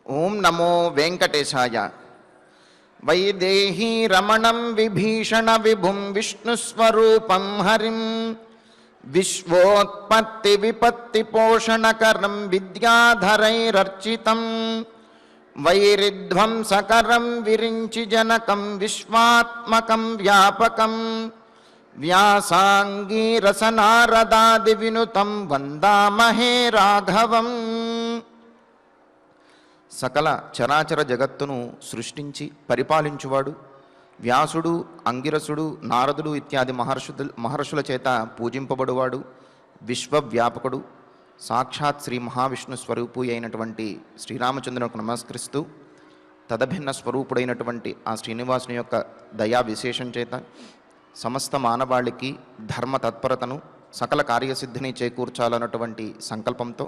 ఓం నమో వెంకటేశాయ. వైదేహీ రమణం విభీషణ విభుం విష్ణుస్వరూపం హరిం విశ్వోత్పత్తి విపత్తి పోషణకరం విద్యాధరైరర్చితం వైరిధ్వంసకరం విరించి జనకం విశ్వాత్మకం వ్యాపకం వ్యాసాంగీరసనారదాది వినుతం వందామహే రాఘవం. సకల చరాచర జగత్తును సృష్టించి పరిపాలించువాడు వ్యాసుడు, అంగిరసుడు, నారదుడు ఇత్యాది మహర్షుల చేత పూజింపబడువాడు, విశ్వవ్యాపకుడు, సాక్షాత్ శ్రీ మహావిష్ణు స్వరూపు అయినటువంటి శ్రీరామచంద్రునికి నమస్కరిస్తూ తదభిన్న స్వరూపుడైనటువంటి ఆ శ్రీనివాసుని యొక్క దయా విశేషం చేత సమస్త మానవాళికి ధర్మ తత్పరతను సకల కార్యసిద్ధిని చేకూర్చాలన్నటువంటి సంకల్పంతో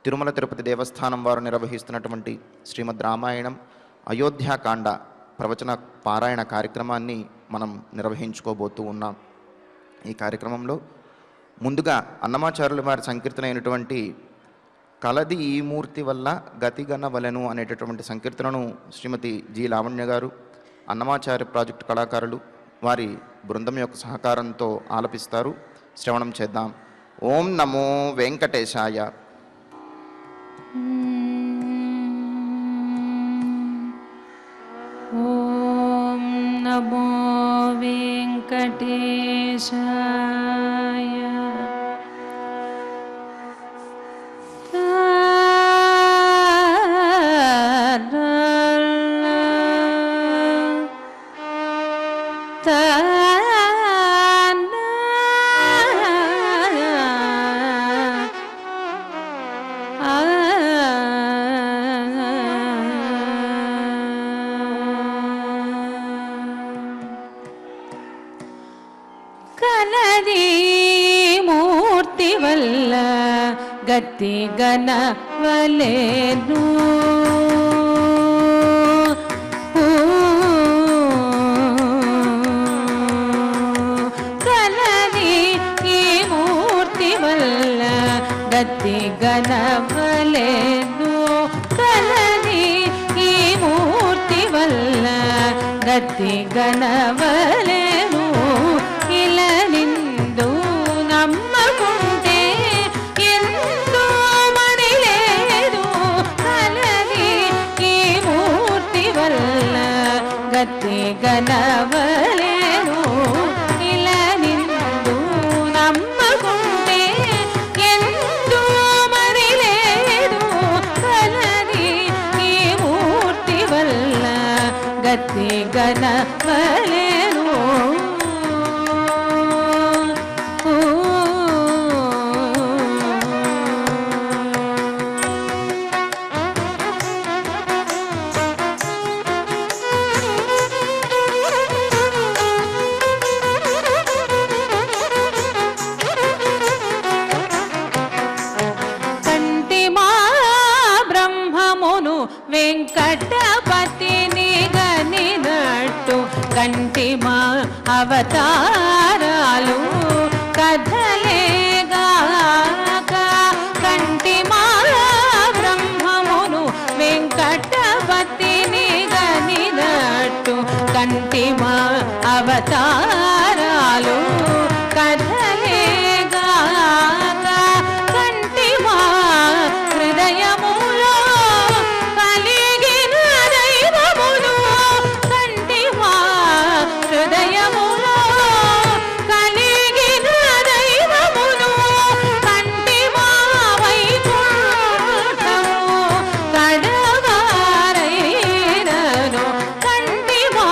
తిరుమల తిరుపతి దేవస్థానం వారు నిర్వహిస్తున్నటువంటి శ్రీమద్ రామాయణం అయోధ్యాకాండ ప్రవచన పారాయణ కార్యక్రమాన్ని మనం నిర్వహించుకోబోతూ ఉన్నాం. ఈ కార్యక్రమంలో ముందుగా అన్నమాచార్యుల వారి సంకీర్తన అయినటువంటి కలది ఈ మూర్తి వల్ల గతిగనవలెను అనేటటువంటి సంకీర్తనను శ్రీమతి జి లావణ్య గారు, అన్నమాచార్య ప్రాజెక్టు కళాకారులు వారి బృందం యొక్క సహకారంతో ఆలపిస్తారు. శ్రవణం చేద్దాం. ఓం నమో వెంకటేశాయ. ఓం నమో వెంకటేశాయ. కలది మూర్తి వల్ల గతి గనవలెను కలది ఈ మూర్తి వల్ల గతి గనవలెను కలది ఈ మూర్తి వల్ల గతి గనవలెను ఇలా నిందు నమ్మకుంటే ఎంతో మడి లేదు కలది ఈ మూర్తి వల్ల గతి గనవలెను ఇలా నిందు నమ్మకుంటే ఎంతో మడి లేదు కలది ఈ మూర్తి వల్ల గతి గనవలెను. వెంకటపతిని గనినట్టు కంటిమా అవతారాలు కథలేగాక కంటిమా బ్రహ్మమును వెంకటపతిని గనినట్టు కంటిమా అవతారాలు కథలేగాక కంటిమా హృదయములో హృదయములో కలిగిన దైవమును కంటిమా వైకుంఠము కడవారైనను కంటిమా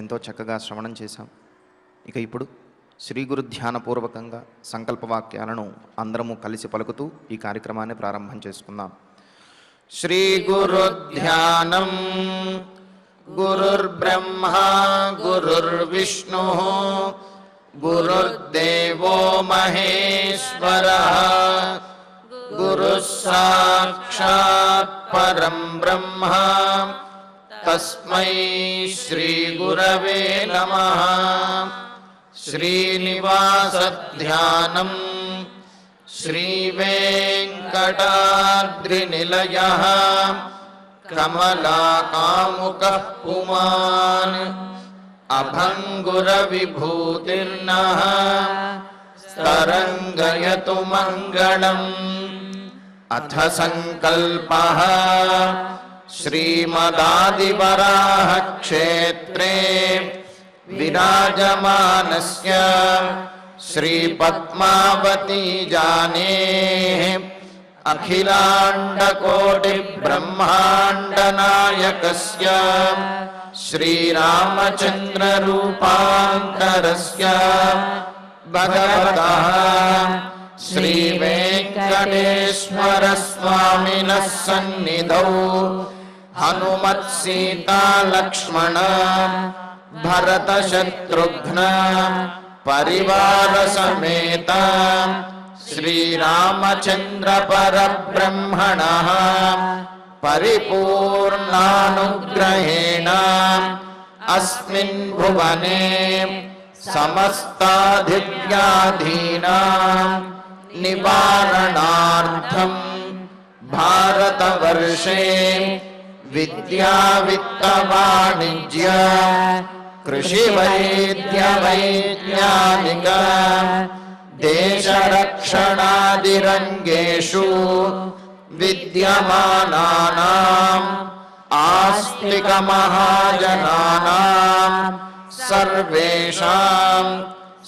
ఎంతో చక్కగా శ్రవణం చేశాం. ఇక ఇప్పుడు శ్రీ గురు ధ్యానపూర్వకంగా సంకల్పవాక్యాలను అందరము కలిసి పలుకుతూ ఈ కార్యక్రమాన్ని ప్రారంభం చేసుకుందాం. శ్రీ గురు ధ్యానం. గురుర్బ్రహ్మా గురుర్విష్ణు గురుర్దేవో మహేశ్వరః గురుః సాక్షాత్ పరం బ్రహ్మ తస్మై శ్రీ గురవే నమః. శ్రీనివాస ధ్యానం. శ్రీ వెంకటాద్రినిలయః కమలాకాముకః పుమాన్ అభంగుర విభూతిర్నః తరంగయతు మంగళం. అథ సంకల్పః. శ్రీమదాదివరాహ క్షేత్రే విరాజమానస్య శ్రీపద్మావతీ జానేః అఖిలాండకోటి బ్రహ్మాండనాయకస్య శ్రీరామచంద్ర రూపాంతరస్య భగవతః శ్రీ వెంకటేశ్వర స్వామినః సన్నిధౌ హనుమత్ సీతా లక్ష్మణ భరత శత్రుఘ్న పరివార సమేత శ్రీరామచంద్ర పరబ్రహ్మణః పరిపూర్ణానుగ్రహేణ అస్మిన్ భువనే సమస్తాధివ్యాధీనాం నివారణార్థం భారతవర్షే విద్యా విత్త వాణిజ్య కృషి వైద్య వైజ్ఞానిక దేశరక్షణాదిరంగేషు విద్యమానానాం ఆస్తిక మహాజనానాం సర్వేషాం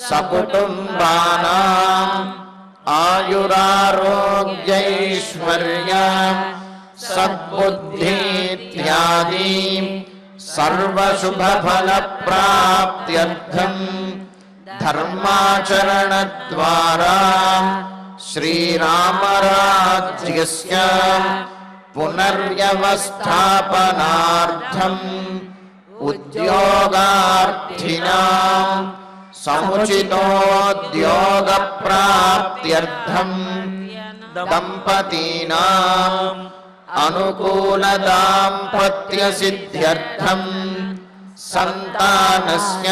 సకుటుంబానాం ఆయురారోగ్యైశ్వర్య సద్బుద్ధీత్యాది సర్వశుభఫలప్రాప్త్యర్థం ధర్మాచరణద్వారా శ్రీరామరాజ్యస్య పునర్వ్యవస్థాపనార్థం ఉద్యోగార్థినాం సముచితోద్యోగప్రాప్త్యర్థం దంపతీనాం అనుకూల దాంపత్యసిద్ధ్యర్థం సంతానస్య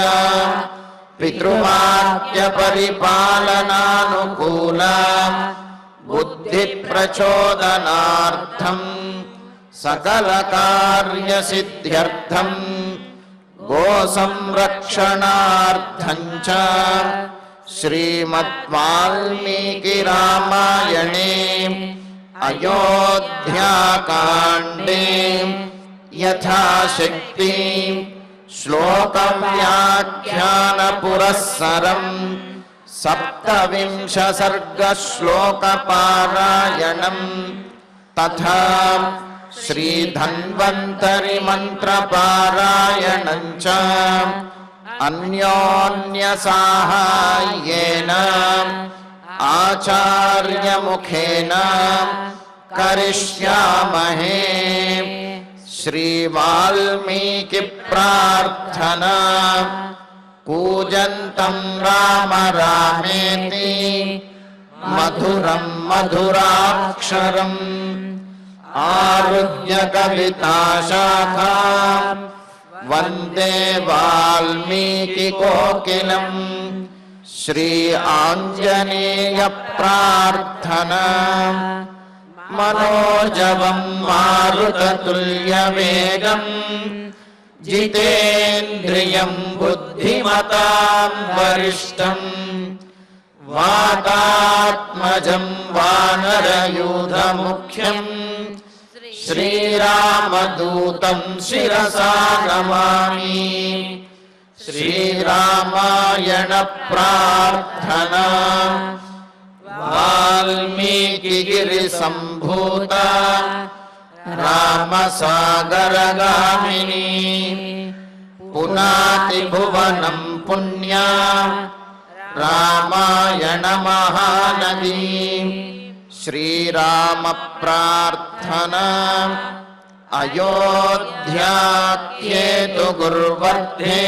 పితృవాక్య పరిపాలనానుకూల బుద్ధి ప్రచోదనార్థం సకల కార్యసిద్ధ్యర్థం గో సంరక్షణార్థం చ శ్రీమద్వాల్మీకి రామాయణే అయోధ్యాకాండే యథాశక్తి శ్లోకవ్యాఖ్యాన పురస్సరం సప్తవింశ సర్గ శ్లోక పారాయణం తథా శ్రీ ధన్వంతరి మంత్ర పారాయణం చ అన్యోన్య సాహాయ్యేన ఆచార్య ముఖేన కరిష్యామహే. శ్రీ వాల్మీకి ప్రార్థనా. కూజంతం రామ రామేతి మధురం మధురాక్షరం ఆరుహ్య కవితాశాఖాం వందే వాల్మీకి కోకిలం. శ్రీ ఆంజనేయ ప్రార్థనా. మనోజవం మారుతతుల్యవేగం జితేంద్రియం బుద్ధిమతాం వరిష్టం వాతాత్మజం వానరయూధముఖ్యం శ్రీరామదూతం శిరసా నమామి. శ్రీరామాయణ ప్రార్థనా. వాల్మీకిగిరి సంభూత రామసాగరగామిని పునాతి భువనం పుణ్యా రామాయణ మహానదీ శ్రీరామ ప్రార్థన అయోధ్యాఖ్యేతు గుర్వర్ధే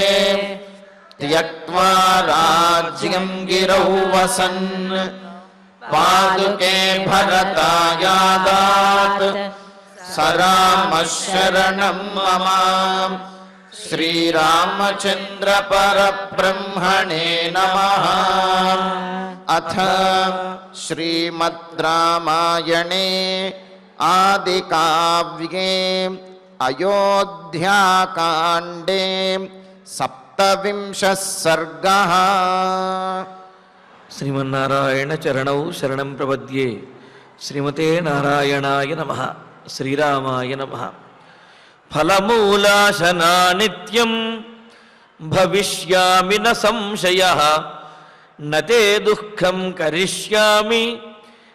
త్యక్త్వా రాజ్యం గిరౌ వసన్ పాదుకే భరతాయాదాత్ సరామ శరణం మమ శ్రీరామచంద్ర పరబ్రహ్మణే నమః. అథ శ్రీమద్ రామాయణే ఆదికావ్యే అయోధ్యాకాండే సప్తవింశః సర్గః. శ్రీమన్నారాయణ చరణౌ శరణం ప్రపద్యే. శ్రీమతే నారాయణాయ నమః. శ్రీరామాయ నమః. ఫలమూలాశనా నిత్యం భవిష్యామి న సంశయః నతే దుఃఖం కరిష్యామి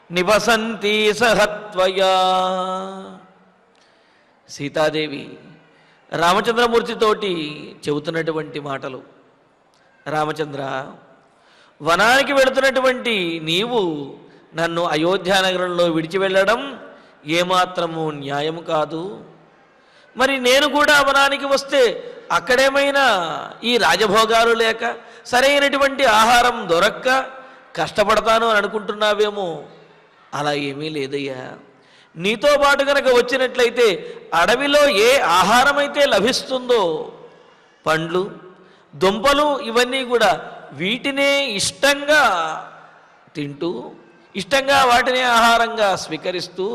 నివసంతి సహత్వయా. సీతాదేవి రామచంద్రమూర్తితోటి చెబుతున్నటువంటి మాటలు. రామచంద్ర, వనానికి వెళుతున్నటువంటి నీవు నన్ను అయోధ్యానగరంలో విడిచి వెళ్ళడం ఏమాత్రము న్యాయము కాదు. మరి నేను కూడా వనానికి వస్తే అక్కడేమైనా ఈ రాజభోగాలు లేక సరైనటువంటి ఆహారం దొరక్క కష్టపడతాను అని అనుకుంటున్నావేమో. అలా ఏమీ లేదయ్యా. నీతో పాటు కనుక వచ్చినట్లయితే అడవిలో ఏ ఆహారం అయితే లభిస్తుందో, పండ్లు దుంపలు ఇవన్నీ కూడా వీటినే ఇష్టంగా తింటూ ఇష్టంగా వాటినే ఆహారంగా స్వీకరిస్తూ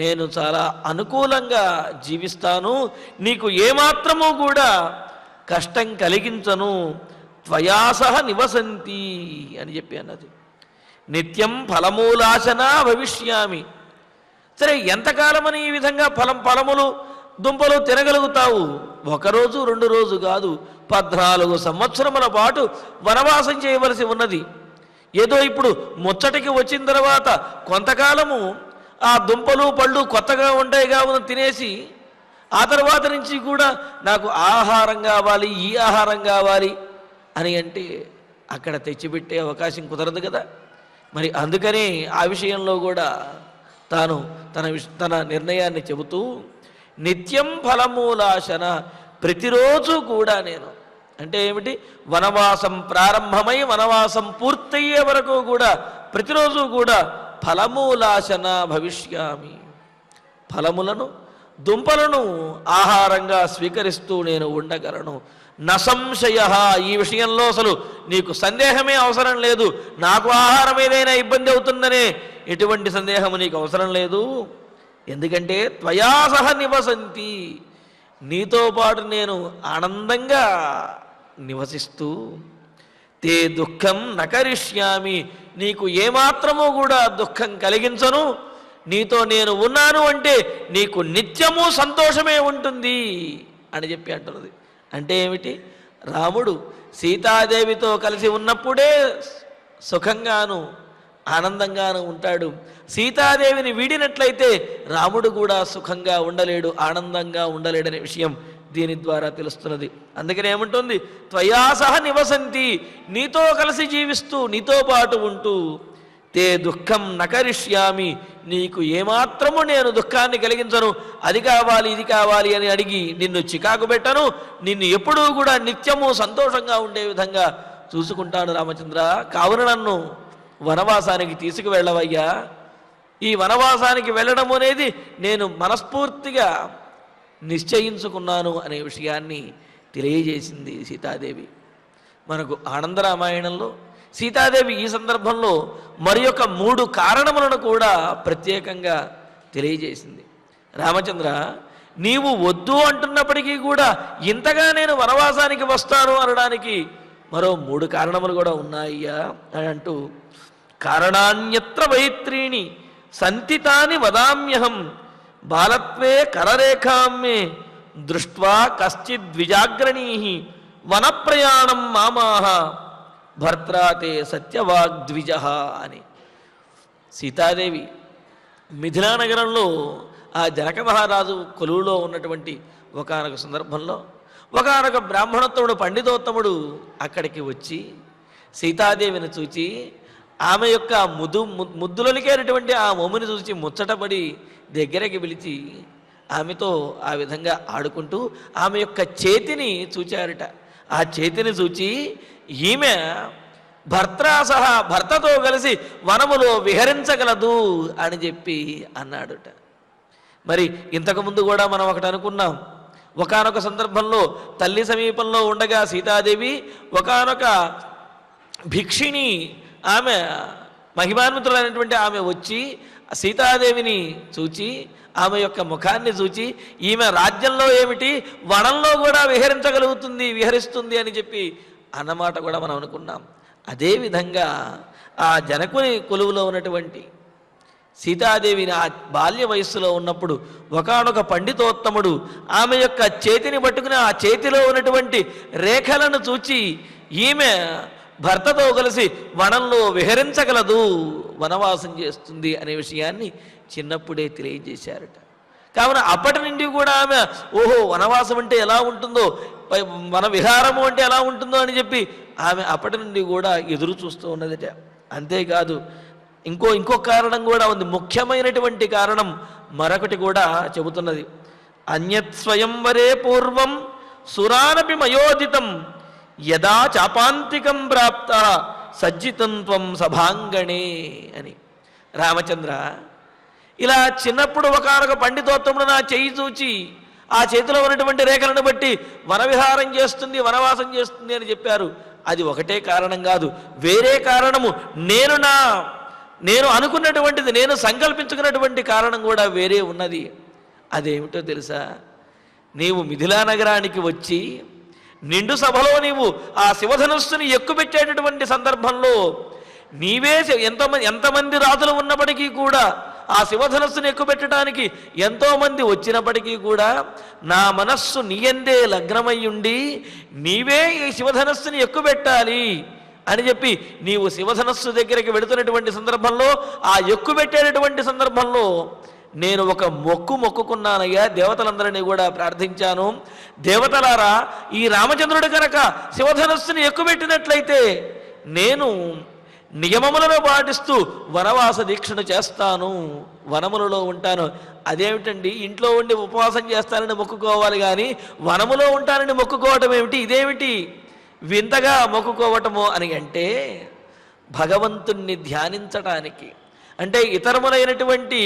నేను చాలా అనుకూలంగా జీవిస్తాను. నీకు ఏమాత్రము కూడా కష్టం కలిగించను. త్వయాసహ నివసంతి అని చెప్పి అన్నది. నిత్యం ఫలమూలాశన భవిష్యామి. సరే, ఎంతకాలమని ఈ విధంగా ఫలములు దుంపలు తినగలుగుతావు? ఒకరోజు 2 రోజు కాదు, 14 సంవత్సరముల పాటు వనవాసం చేయవలసి ఉన్నది. ఏదో ఇప్పుడు ముచ్చటికి వచ్చిన తర్వాత కొంతకాలము ఆ దుంపలు పళ్ళు కొత్తగా ఉంటాయి కావున తినేసి ఆ తర్వాత నుంచి కూడా నాకు ఆహారం కావాలి, ఈ ఆహారం కావాలి అని అంటే అక్కడ తెచ్చిపెట్టే అవకాశం కుదరదు కదా. మరి అందుకనే ఆ విషయంలో కూడా తాను తన నిర్ణయాన్ని చెబుతూ నిత్యం ఫలమూలాశన, ప్రతిరోజు కూడా నేను అంటే ఏమిటి, వనవాసం ప్రారంభమై వనవాసం పూర్తయ్యే వరకు కూడా ప్రతిరోజు కూడా ఫలమూలాశన భవిష్యామి. ఫలములను దుంపలను ఆహారంగా స్వీకరిస్తూ నేను ఉండగలను. నసంశయ, ఈ విషయంలో అసలు నీకు సందేహమే అవసరం లేదు. నాకు ఆహారం ఏదైనా ఇబ్బంది అవుతుందనే ఎటువంటి సందేహము నీకు అవసరం లేదు. ఎందుకంటే త్వయా సహ నివసంతి, నీతో పాటు నేను ఆనందంగా నివసిస్తూ తే దుఃఖం నకరిష్యామి, నీకు ఏమాత్రమూ కూడా దుఃఖం కలిగించను. నీతో నేను ఉన్నాను అంటే నీకు నిత్యము సంతోషమే ఉంటుంది అని చెప్పి అంటున్నది. అంటే ఏమిటి, రాముడు సీతాదేవితో కలిసి ఉన్నప్పుడే సుఖంగాను ఆనందంగాను ఉంటాడు. సీతాదేవిని వీడినట్లయితే రాముడు కూడా సుఖంగా ఉండలేడు, ఆనందంగా ఉండలేడనే విషయం దీని ద్వారా తెలుస్తున్నది. అందుకని ఏముంటుంది, త్వయాసహ నివసంతి, నీతో కలిసి జీవిస్తూ నీతో పాటు ఉంటూ తే దుఃఖం నకరిష్యామి, నీకు ఏమాత్రము నేను దుఃఖాన్ని కలిగించను. అది కావాలి ఇది కావాలి అని అడిగి నిన్ను చికాకు పెట్టను. నిన్ను ఎప్పుడూ కూడా నిత్యము సంతోషంగా ఉండే విధంగా చూసుకుంటాను రామచంద్ర. కావున నన్ను వనవాసానికి తీసుకువెళ్ళవయ్యా. ఈ వనవాసానికి వెళ్ళడం అనేది నేను మనస్ఫూర్తిగా నిశ్చయించుకున్నాను అనే విషయాన్ని తెలియజేసింది సీతాదేవి. మనకు ఆనందరామాయణంలో సీతాదేవి ఈ సందర్భంలో మరి యొక్క 3 కారణములను కూడా ప్రత్యేకంగా తెలియజేసింది. రామచంద్ర, నీవు వద్దు అంటున్నప్పటికీ కూడా ఇంతగా నేను వనవాసానికి వస్తాను అనడానికి మరో 3 కారణములు కూడా ఉన్నాయ్యా అని అంటూ, కారణాన్యత్ర వైత్రీణి సంతితాని వదామ్యహం బాలత్వే కరరేఖామ్మే దృష్ట్వా కశ్చిద్విజాగ్రణీ వనప్రయాణం మామాహ భర్త్రాతే సత్యవాగ్ద్విజ అని. సీతాదేవి మిథిలానగరంలో ఆ జనక మహారాజు కొలువులో ఉన్నటువంటి ఒకానొక సందర్భంలో ఒకానొక బ్రాహ్మణోత్తముడు పండితోత్తముడు అక్కడికి వచ్చి సీతాదేవిని చూచి ఆమె యొక్క ముద్దులొలికేటటువంటి ఆ మొమ్ముని చూసి ముచ్చటపడి దగ్గరికి పిలిచి ఆమెతో ఆ విధంగా ఆడుకుంటూ ఆమె యొక్క చేతిని చూచారట. ఆ చేతిని చూచి ఈమె భర్తతో కలిసి వనములో విహరించగలదు అని చెప్పి అన్నాడుట. మరి ఇంతకుముందు కూడా మనం ఒకటి అనుకున్నాం. ఒకానొక సందర్భంలో తల్లి సమీపంలో ఉండగా సీతాదేవి ఒకానొక భిక్షిణి ఆమె మహిమాన్వితులైనటువంటి ఆమె వచ్చి సీతాదేవిని చూచి ఆమె యొక్క ముఖాన్ని చూచి ఈమె రాజ్యంలో ఏమిటి వనంలో కూడా విహరిస్తుంది అని చెప్పి అన్నమాట కూడా మనం అనుకున్నాం. అదేవిధంగా ఆ జనకుని కొలువులో ఉన్నటువంటి సీతాదేవిని ఆ బాల్య వయస్సులో ఉన్నప్పుడు ఒకానొక పండితోత్తముడు ఆమె యొక్క చేతిని పట్టుకుని ఆ చేతిలో ఉన్నటువంటి రేఖలను చూచి ఈమె భర్తతో కలిసి వనంలో విహరించగలదు, వనవాసం చేస్తుంది అనే విషయాన్ని చిన్నప్పుడే తెలియజేశారట. కావున అప్పటి నుండి కూడా ఆమె ఓహో వనవాసం అంటే ఎలా ఉంటుందో, వన విహారము అంటే ఎలా ఉంటుందో అని చెప్పి ఆమె అప్పటి నుండి కూడా ఎదురు చూస్తూ ఉన్నదట. అంతేకాదు ఇంకో కారణం కూడా ఉంది. ముఖ్యమైనటువంటి కారణం మరొకటి కూడా చెబుతున్నది. అన్యత్ స్వయంవరే పూర్వం సురానపి మయోదితం యదా చాపాంతికం ప్రాప్త సజ్జితం త్వం సభాంగణే అని. రామచంద్ర, ఇలా చిన్నప్పుడు ఒకనొక పండితోత్తముడు నా చెయ్యి చూచి ఆ చేతిలో ఉన్నటువంటి రేఖలను బట్టి వనవిహారం చేస్తుంది, వనవాసం చేస్తుంది అని చెప్పారు. అది ఒకటే కారణం కాదు, వేరే కారణము నేను అనుకున్నటువంటిది, నేను సంకల్పించుకున్నటువంటి కారణం కూడా వేరే ఉన్నది. అదేమిటో తెలుసా? నీవు మిథిలా నగరానికి వచ్చి నిండు సభలో నీవు ఆ శివధనుస్సుని ఎక్కుపెట్టేటటువంటి సందర్భంలో నీవే ఎంతమంది రాజులు ఉన్నప్పటికీ కూడా ఆ శివధనుస్సుని ఎక్కుపెట్టడానికి ఎంతోమంది వచ్చినప్పటికీ కూడా నా మనస్సు నీయందే లగ్నమయ్యుండి నీవే ఈ శివధనుస్సుని ఎక్కుపెట్టాలి అని చెప్పి నీవు శివధనస్సు దగ్గరికి వెళుతున్నటువంటి సందర్భంలో ఆ ఎక్కుపెట్టేటటువంటి సందర్భంలో నేను ఒక మొక్కుకున్నానయ్యా, దేవతలందరినీ కూడా ప్రార్థించాను. దేవతలారా, ఈ రామచంద్రుడు కనుక శివధనస్సుని ఎక్కుపెట్టినట్లయితే నేను నియమములను పాటిస్తూ వనవాస దీక్షను చేస్తాను, వనములలో ఉంటాను. అదేమిటండి, ఇంట్లో ఉండి ఉపవాసం చేస్తానని మొక్కుకోవాలి కానీ వనములో ఉంటానని మొక్కుకోవటం ఏమిటి? ఇదేమిటి వింతగా మొక్కుకోవటము అని అంటే, భగవంతుణ్ణి ధ్యానించటానికి, అంటే ఇతరములైనటువంటి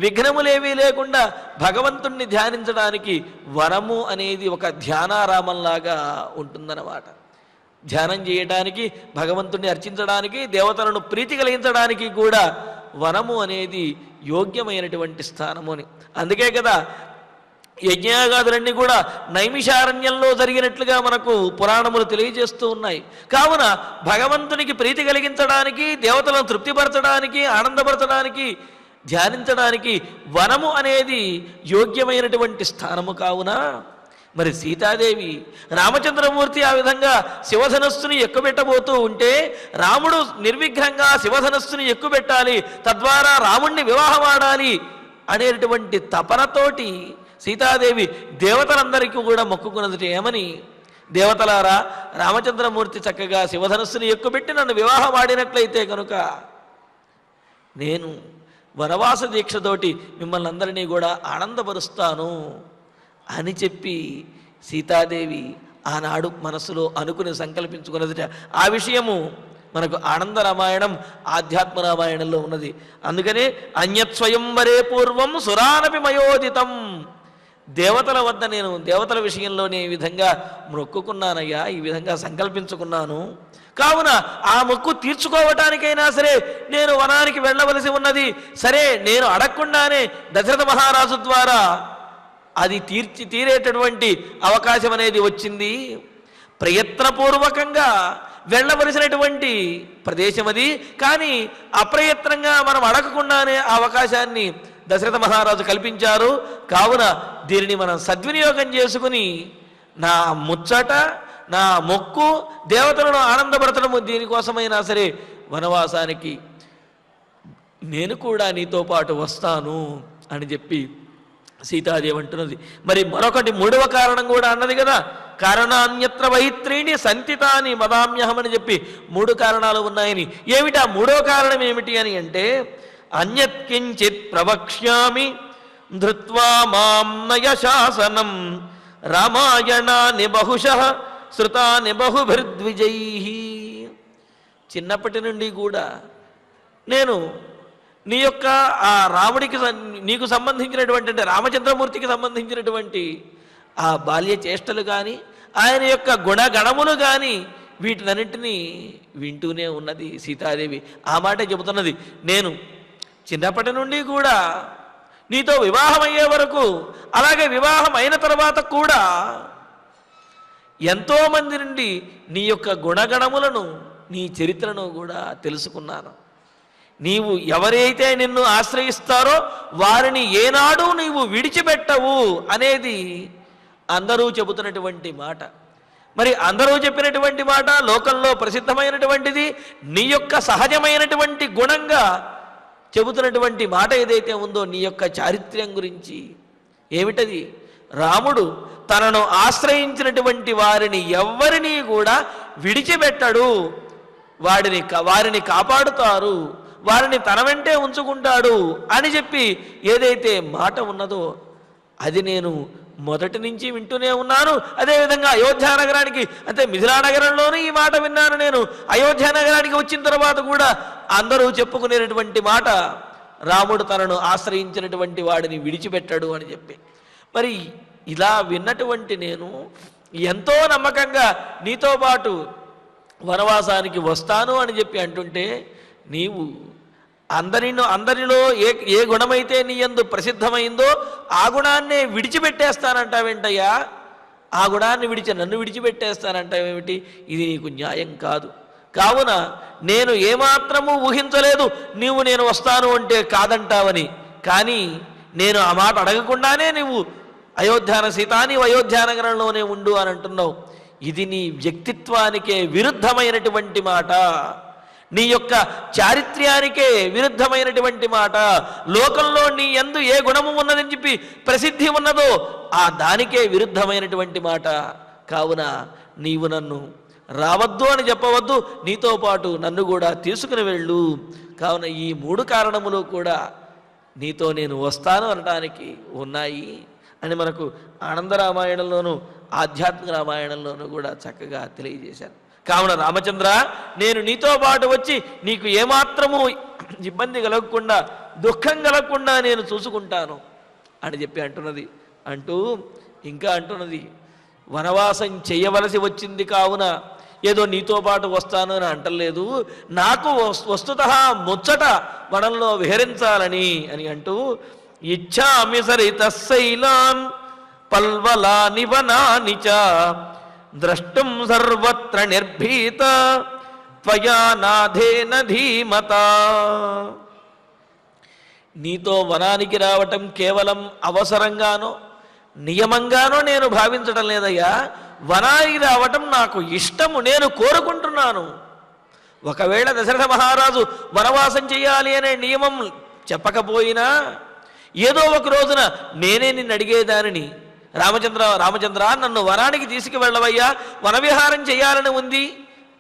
విఘ్నములేవీ లేకుండా భగవంతుణ్ణి ధ్యానించడానికి వనము అనేది ఒక ధ్యానారామంలాగా ఉంటుందన్నమాట. ధ్యానం చేయడానికి, భగవంతుణ్ణి అర్చించడానికి, దేవతలను ప్రీతి కలిగించడానికి కూడా వనము అనేది యోగ్యమైనటువంటి స్థానము అని. అందుకే కదా యజ్ఞయాగాదులన్నీ కూడా నైమిషారణ్యంలో జరిగినట్లుగా మనకు పురాణములు తెలియజేస్తూ ఉన్నాయి. కావున భగవంతునికి ప్రీతి కలిగించడానికి, దేవతలను తృప్తిపరచడానికి, ఆనందపరచడానికి, ధ్యానించడానికి వనము అనేది యోగ్యమైనటువంటి స్థానము. కావున మరి సీతాదేవి, రామచంద్రమూర్తి ఆ విధంగా శివధనస్సుని ఎక్కుపెట్టబోతూ ఉంటే రాముడు నిర్విఘ్నంగా శివధనస్సుని ఎక్కుపెట్టాలి, తద్వారా రాముణ్ణి వివాహమాడాలి అనేటువంటి తపనతోటి సీతాదేవి దేవతలందరికీ కూడా మొక్కుకున్నది. ఏమని? దేవతలారా, రామచంద్రమూర్తి చక్కగా శివధనస్సుని ఎక్కుపెట్టి నన్ను వివాహం ఆడినట్లయితే కనుక నేను వనవాస దీక్షతోటి మిమ్మల్ని అందరినీ కూడా ఆనందపరుస్తాను అని చెప్పి సీతాదేవి ఆనాడు మనసులో అనుకుని సంకల్పించుకున్నదిట. ఆ విషయము మనకు ఆనంద రామాయణం, ఆధ్యాత్మ రామాయణంలో ఉన్నది. అందుకనే అన్యత్ స్వయంవరే పూర్వం సురానపి మయోదితం, దేవతల వద్ద నేను దేవతల విషయంలోనే ఈ విధంగా మొక్కుకున్నానయ్యా, ఈ విధంగా సంకల్పించుకున్నాను. కావున ఆ మొక్కు తీర్చుకోవటానికైనా సరే నేను వనానికి వెళ్ళవలసి ఉన్నది. సరే, నేను అడగకుండానే దశరథ మహారాజు ద్వారా అది తీరేటటువంటి అవకాశం అనేది వచ్చింది. ప్రయత్నపూర్వకంగా వెళ్ళవలసినటువంటి ప్రదేశం అది. కానీ అప్రయత్నంగా మనం అడగకుండానే ఆ అవకాశాన్ని దశరథ మహారాజు కల్పించారు. కావున దీనిని మనం సద్వినియోగం చేసుకుని నా ముచ్చట, నా మొక్కు, దేవతలను ఆనందపరచడము, దీనికోసమైనా సరే వనవాసానికి నేను కూడా నీతో పాటు వస్తాను అని చెప్పి సీతాదేవి అంటున్నది. మరి మరొకటి, మూడవ కారణం కూడా అన్నది కదా, కారణాన్యత్ర వైత్రీని సంతితాని వదామ్యహం అని చెప్పి 3 కారణాలు ఉన్నాయని. ఏమిటి ఆ 3వ కారణం ఏమిటి అని అంటే, అన్యత్కించిత్ ప్రవక్ష్యామి ధృత్వా మాం నయ శాసనం రామాయణాని బహుశః శృతాని బహుభిర్ద్విజైః. చిన్నప్పటి నుండి కూడా నేను నీ యొక్క ఆ రాముడికి నీకు సంబంధించినటువంటి అంటే రామచంద్రమూర్తికి సంబంధించినటువంటి ఆ బాల్య చేష్టలు కానీ ఆయన యొక్క గుణగణములు కానీ వీటినన్నింటినీ వింటూనే ఉన్నది సీతాదేవి. ఆ మాటే చెబుతున్నది, నేను చిన్నప్పటి నుండి కూడా నీతో వివాహం అయ్యే వరకు, అలాగే వివాహం అయిన తర్వాత కూడా ఎంతోమంది నుండి నీ యొక్క గుణగణములను నీ చరిత్రను కూడా తెలుసుకున్నాను. నీవు ఎవరైతే నిన్ను ఆశ్రయిస్తారో వారిని ఏనాడు నీవు విడిచిపెట్టవు అనేది అందరూ చెబుతున్నటువంటి మాట. మరి అందరూ చెప్పినటువంటి మాట లోకంలో ప్రసిద్ధమైనటువంటిది, నీ యొక్క సహజమైనటువంటి గుణంగా చెబుతున్నటువంటి మాట ఏదైతే ఉందో నీ యొక్క చారిత్ర్యం గురించి ఏమిటది? రాముడు తనను ఆశ్రయించినటువంటి వారిని ఎవ్వరినీ కూడా విడిచిపెట్టడు, వారిని కాపాడుతారు, వారిని తన వెంటే ఉంచుకుంటాడు అని చెప్పి ఏదైతే మాట ఉన్నదో అది నేను మొదటి నుంచి వింటూనే ఉన్నాను. అదేవిధంగా అయోధ్య నగరానికి అంటే మిథిలా నగరంలోనూ ఈ మాట విన్నాను నేను. అయోధ్య నగరానికి వచ్చిన తర్వాత కూడా అందరూ చెప్పుకునేటువంటి మాట, రాముడు తనను ఆశ్రయించినటువంటి వాడిని విడిచిపెట్టాడు అని చెప్పి. మరి ఇలా విన్నటువంటి నేను ఎంతో నమ్మకంగా నీతో పాటు వనవాసానికి వస్తాను అని చెప్పి అంటుంటే, నీవు అందరిలో ఏ గుణమైతే నీ యందు ప్రసిద్ధమైందో ఆ గుణాన్నే విడిచిపెట్టేస్తానంటావేంటయ్యా? ఆ గుణాన్ని నన్ను విడిచిపెట్టేస్తానంటావేమిటి? ఇది నీకు న్యాయం కాదు. కావున నేను ఏమాత్రము ఊహించలేదు నీవు నేను వస్తాను అంటే కాదంటావని. కానీ నేను ఆ మాట అడగకుండానే నువ్వు సీతాని అయోధ్యానగరంలోనే ఉండు అని అంటున్నావు. ఇది నీ వ్యక్తిత్వానికే విరుద్ధమైనటువంటి మాట, నీ యొక్క చారిత్ర్యానికే విరుద్ధమైనటువంటి మాట. లోకంలో నీ యందు ఏ గుణము ఉన్నదని చెప్పి ప్రసిద్ధి ఉన్నదో ఆ దానికే విరుద్ధమైనటువంటి మాట. కావున నీవు నన్ను రావద్దు అని చెప్పవద్దు, నీతో పాటు నన్ను కూడా తీసుకుని వెళ్ళు. కావున ఈ 3 కారణములు కూడా నీతో నేను వస్తాను అనడానికి ఉన్నాయి అని మనకు ఆనంద రామాయణంలోనూ ఆధ్యాత్మిక రామాయణంలోనూ కూడా చక్కగా తెలియజేశారు. కావున రామచంద్ర, నేను నీతో పాటు వచ్చి నీకు ఏమాత్రము ఇబ్బంది కలగకుండా దుఃఖం కలగకుండా నేను చూసుకుంటాను అని చెప్పి అంటున్నది. ఇంకా అంటున్నది, వనవాసం చేయవలసి వచ్చింది కావున ఏదో నీతో పాటు వస్తాను అని అంటలేదు, నాకు వస్తుతః ముచ్చట వనంలో విహరించాలని అని అంటూ, ఇచ్ఛామి సరితశైలాన్ పల్వలాని వనాని చ ద్రష్టుం సర్వత్ర నిర్భీత త్వయా నాథేన ధీమత. నీతో వనానికి రావటం కేవలం అవసరంగానో నియమంగానో నేను భావించడం లేదయ్యా. వనానికి రావటం నాకు ఇష్టము, నేను కోరుకుంటున్నాను. ఒకవేళ దశరథ మహారాజు వనవాసం చేయాలి అనే నియమం చెప్పకపోయినా ఏదో ఒక రోజున నేనే నిన్ను అడిగేదానిని, రామచంద్ర నన్ను వనానికి తీసుకువెళ్ళవయ్యా, వనవిహారం చేయాలని ఉంది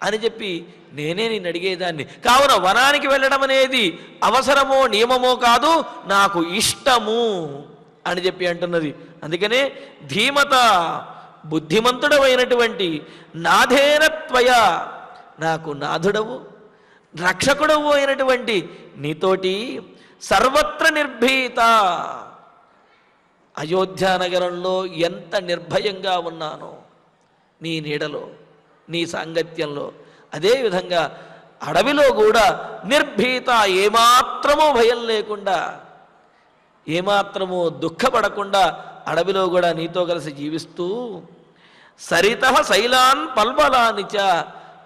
అని చెప్పి నేనే నిన్ను అడిగేదాన్ని. కావున వనానికి వెళ్ళడం అనేది అవసరమో నియమమో కాదు, నాకు ఇష్టము అని చెప్పి అంటున్నది. అందుకనే ధీమత, బుద్ధిమంతుడమైనటువంటి నాథేనత్వయ, నాకు నాథుడవు రక్షకుడవు అయినటువంటి నీతోటి సర్వత్ర నిర్భీత, అయోధ్యానగరంలో ఎంత నిర్భయంగా ఉన్నానో నీ నీడలో నీ సాంగత్యంలో, అదేవిధంగా అడవిలో కూడా నిర్భీత, ఏమాత్రమూ భయం లేకుండా ఏమాత్రమూ దుఃఖపడకుండా అడవిలో కూడా నీతో కలిసి జీవిస్తూ, సరితః శైలాన్ పల్వలానిచ,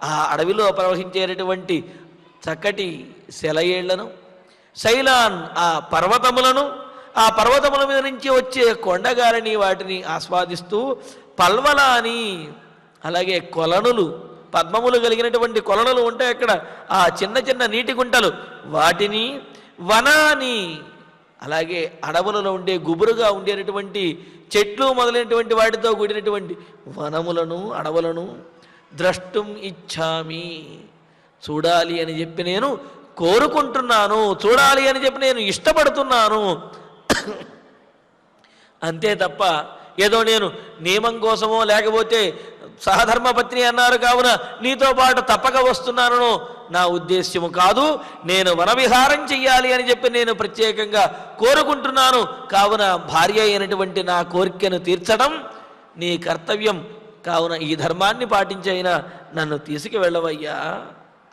ఆ అడవిలో ప్రవహించేటటువంటి చక్కటి సెలయేళ్లను, శైలాన్ ఆ పర్వతములను, ఆ పర్వతముల మీద నుంచి వచ్చే కొండగారిని వాటిని ఆస్వాదిస్తూ, పల్వలాని అలాగే కొలనులు, పద్మములు కలిగినటువంటి కొలనులు ఉంటాయి అక్కడ, ఆ చిన్న చిన్న నీటి గుంటలు వాటిని, వనాని అలాగే అడవులలో ఉండే గుబురుగా ఉండేటటువంటి చెట్లు మొదలైనటువంటి వాటితో కూడినటువంటి వనములను అడవులను ద్రష్టుం ఇచ్ఛామి, చూడాలి అని చెప్పి నేను కోరుకుంటున్నాను, చూడాలి అని చెప్పి నేను ఇష్టపడుతున్నాను. అంతే తప్ప ఏదో నేను నియమం కోసమో లేకపోతే సహధర్మపత్ని అన్నారు కావున నీతో పాటు తప్పక వస్తున్నాను నా ఉద్దేశ్యము కాదు. నేను వనవిహారం చెయ్యాలి అని చెప్పి నేను ప్రత్యేకంగా కోరుకుంటున్నాను. కావున భార్య అయినటువంటి నా కోరికను తీర్చడం నీ కర్తవ్యం. కావున ఈ ధర్మాన్ని పాటించైనా నన్ను తీసుకువెళ్ళవయ్యా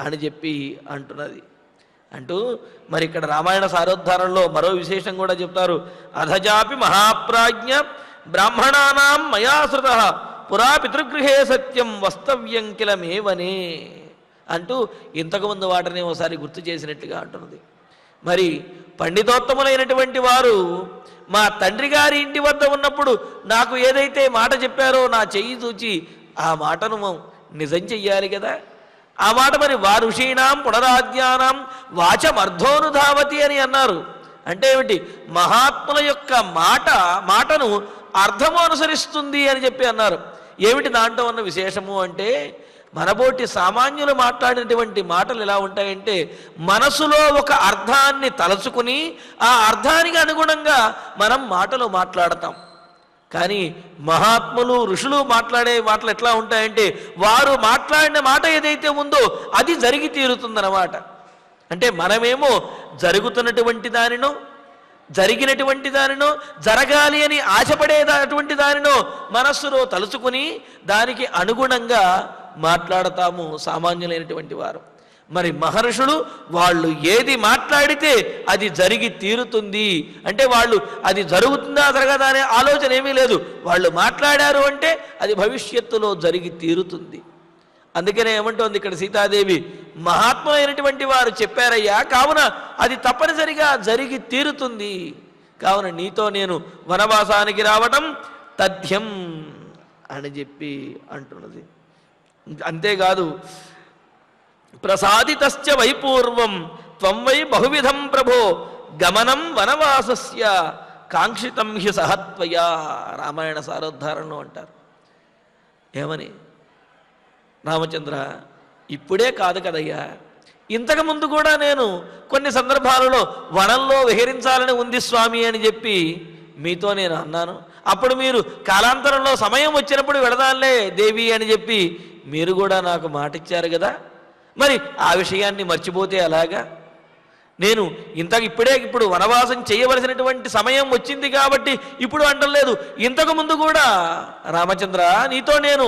అని చెప్పి అంటున్నది. అంటూ మరి ఇక్కడ రామాయణ సారోద్ధారంలో మరో విశేషం కూడా చెప్తారు. అధజాపి మహాప్రాజ్ఞ బ్రాహ్మణానాం మయాశ్రుత పురా పితృగృహే సత్యం వస్తవ్యం కిల మేవనే అంటూ ఇంతకుముందు వాటిని ఒకసారి గుర్తు చేసినట్టుగా అంటున్నది. మరి పండితోత్తములైనటువంటి వారు మా తండ్రి గారి ఇంటి వద్ద ఉన్నప్పుడు నాకు ఏదైతే మాట చెప్పారో నా చెయ్యి చూచి ఆ మాటను నిజం చెయ్యాలి కదా. ఆ మాట మరి వారుషీణాం పునరాద్యానాం వాచమర్ధోనుధావతి అని అన్నారు. అంటే ఏమిటి? మహాత్ముల యొక్క మాటను అర్థము అనుసరిస్తుంది అని చెప్పి అన్నారు. ఏమిటి దాంట్లో ఉన్న విశేషము అంటే, మనబోటి సామాన్యులు మాట్లాడినటువంటి మాటలు ఎలా ఉంటాయంటే, మనసులో ఒక అర్థాన్ని తలచుకుని ఆ అర్థానికి అనుగుణంగా మనం మాటలు మాట్లాడతాం. కానీ మహాత్ములు ఋషులు మాట్లాడే మాటలు ఎట్లా ఉంటాయంటే, వారు మాట్లాడిన మాట ఏదైతే ఉందో అది జరిగి తీరుతుందన్నమాట. అంటే మనమేమో జరుగుతున్నటువంటి దానినో జరిగినటువంటి దానినో జరగాలి అని ఆశపడేటటువంటి దానినో మనస్సులో తలుచుకుని దానికి అనుగుణంగా మాట్లాడతాము సామాన్యులైనటువంటి వారు. మరి మహర్షులు వాళ్ళు ఏది మాట్లాడితే అది జరిగి తీరుతుంది. అంటే వాళ్ళు అది జరుగుతుందా జరగదా అనే ఆలోచన ఏమీ లేదు. వాళ్ళు మాట్లాడారు అంటే అది భవిష్యత్తులో జరిగి తీరుతుంది. అందుకనే ఏమంటోంది ఇక్కడ సీతాదేవి, మహాత్ములైనటువంటి వారు చెప్పారయ్యా, కావున అది తప్పనిసరిగా జరిగి తీరుతుంది. కావున నీతో నేను వనవాసానికి రావటం తథ్యం అని చెప్పి అంటున్నది. అంతేకాదు, ప్రసాదితశ్చ వైపూర్వం త్వం వై బహువిధం ప్రభో గమనం వనవాసస్య కాంక్షితం హి సహత్వయా రామాయణ సారోద్ధారంలో అంటారు. ఏమని? రామచంద్ర, ఇప్పుడే కాదు కదయ్యా, ఇంతకుముందు కూడా నేను కొన్ని సందర్భాలలో వనంలో విహరించాలని ఉంది స్వామి అని చెప్పి మీతో నేను అన్నాను. అప్పుడు మీరు కాలాంతరంలో సమయం వచ్చినప్పుడు వెళదాంలే దేవి అని చెప్పి మీరు కూడా నాకు మాట ఇచ్చారు కదా. మరి ఆ విషయాన్ని మర్చిపోతే అలాగా? నేను ఇప్పుడు వనవాసం చేయవలసినటువంటి సమయం వచ్చింది కాబట్టి ఇప్పుడు అంటలేదు. ఇంతకు ముందు కూడా రామచంద్ర నీతో నేను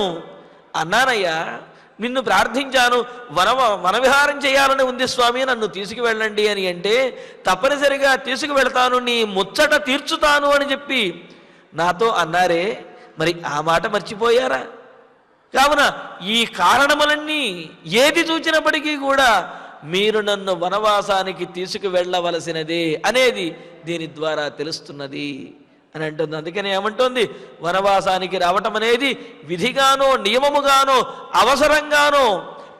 అన్నానయ్యా, నిన్ను ప్రార్థించాను, వనవిహారం చేయాలని ఉంది స్వామి, నన్ను తీసుకువెళ్ళండి అని. అంటే తప్పనిసరిగా తీసుకువెళ్తాను, నీ ముచ్చట తీర్చుతాను అని చెప్పి నాతో అన్నారే, మరి ఆ మాట మర్చిపోయారా? కావున ఈ కారణములన్నీ ఏది చూచినప్పటికీ కూడా మీరు నన్ను వనవాసానికి తీసుకువెళ్ళవలసినదే అనేది దీని ద్వారా తెలుస్తున్నది అని అంటుంది. అందుకని ఏమంటోంది, వనవాసానికి రావటం అనేది విధిగానో నియమముగానో అవసరంగానో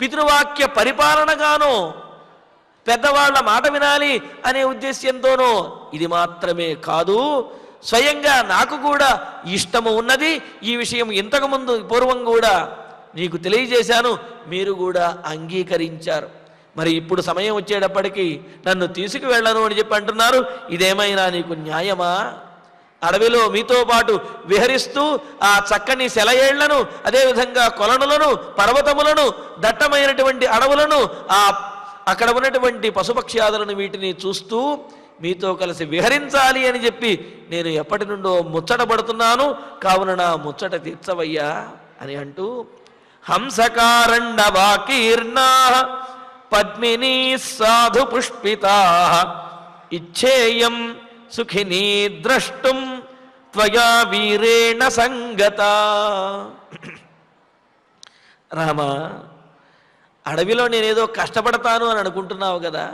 పితృవాక్య పరిపాలనగానో పెద్దవాళ్ల మాట వినాలి అనే ఉద్దేశ్యంతోనో ఇది మాత్రమే కాదు, స్వయంగా నాకు కూడా ఇష్టము ఉన్నది. ఈ విషయం ఇంతకుముందు పూర్వం కూడా నీకు తెలియజేశాను, మీరు కూడా అంగీకరించారు. మరి ఇప్పుడు సమయం వచ్చేటప్పటికీ నన్ను తీసుకువెళ్ళను అని చెప్పి అంటున్నారు. ఇదేమైనా నీకు న్యాయమా? అడవిలో మీతో పాటు విహరిస్తూ ఆ చక్కని సెలయేళ్లను, అదేవిధంగా కొలనులను, పర్వతములను, దట్టమైనటువంటి అడవులను, అక్కడ ఉన్నటువంటి పశుపక్ష్యాదులను వీటిని చూస్తూ మీతో కలిసి విహరించాలి అని చెప్పి నేను ఎప్పటి నుండో ముచ్చటపడుతున్నాను. కావున నా ముచ్చట తీర్చవయ్యా అని అంటూ, హంసకారండవాకీర్ణా పద్మినీ సాధు పుష్పితా ఇచ్ఛేయం సుఖినీ ద్రష్టుం త్వయా వీరేణ సంగత. రామ, అడవిలో నేనేదో కష్టపడతాను అని అనుకుంటున్నావు కదా,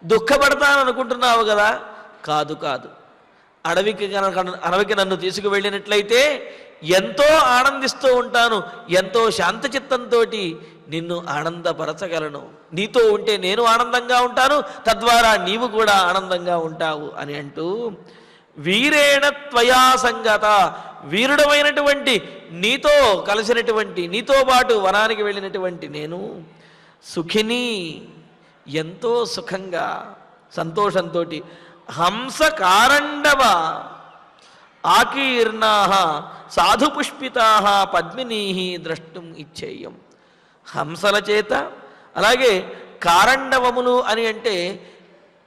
దుఃఖపడతాను అనుకుంటున్నావు కదా. కాదు కాదు, అడవికి నన్ను తీసుకువెళ్ళినట్లయితే ఎంతో ఆనందిస్తూ ఉంటాను, ఎంతో శాంతచిత్తంతో నిన్ను ఆనందపరచగలను. నీతో ఉంటే నేను ఆనందంగా ఉంటాను, తద్వారా నీవు కూడా ఆనందంగా ఉంటావు అని అంటూ వీరేణ త్వయా సంగత, వీరుడమైనటువంటి నీతో కలిసినటువంటి, నీతో పాటు వనానికి వెళ్ళినటువంటి నేను సుఖిని, ఎంతో సుఖంగా సంతోషంతో హంస కారండవ ఆకీర్ణా సాధుపుష్పితా పద్మినీ ద్రష్టుం ఇచ్చేయం. హంసల చేత, అలాగే కారండవములు అని అంటే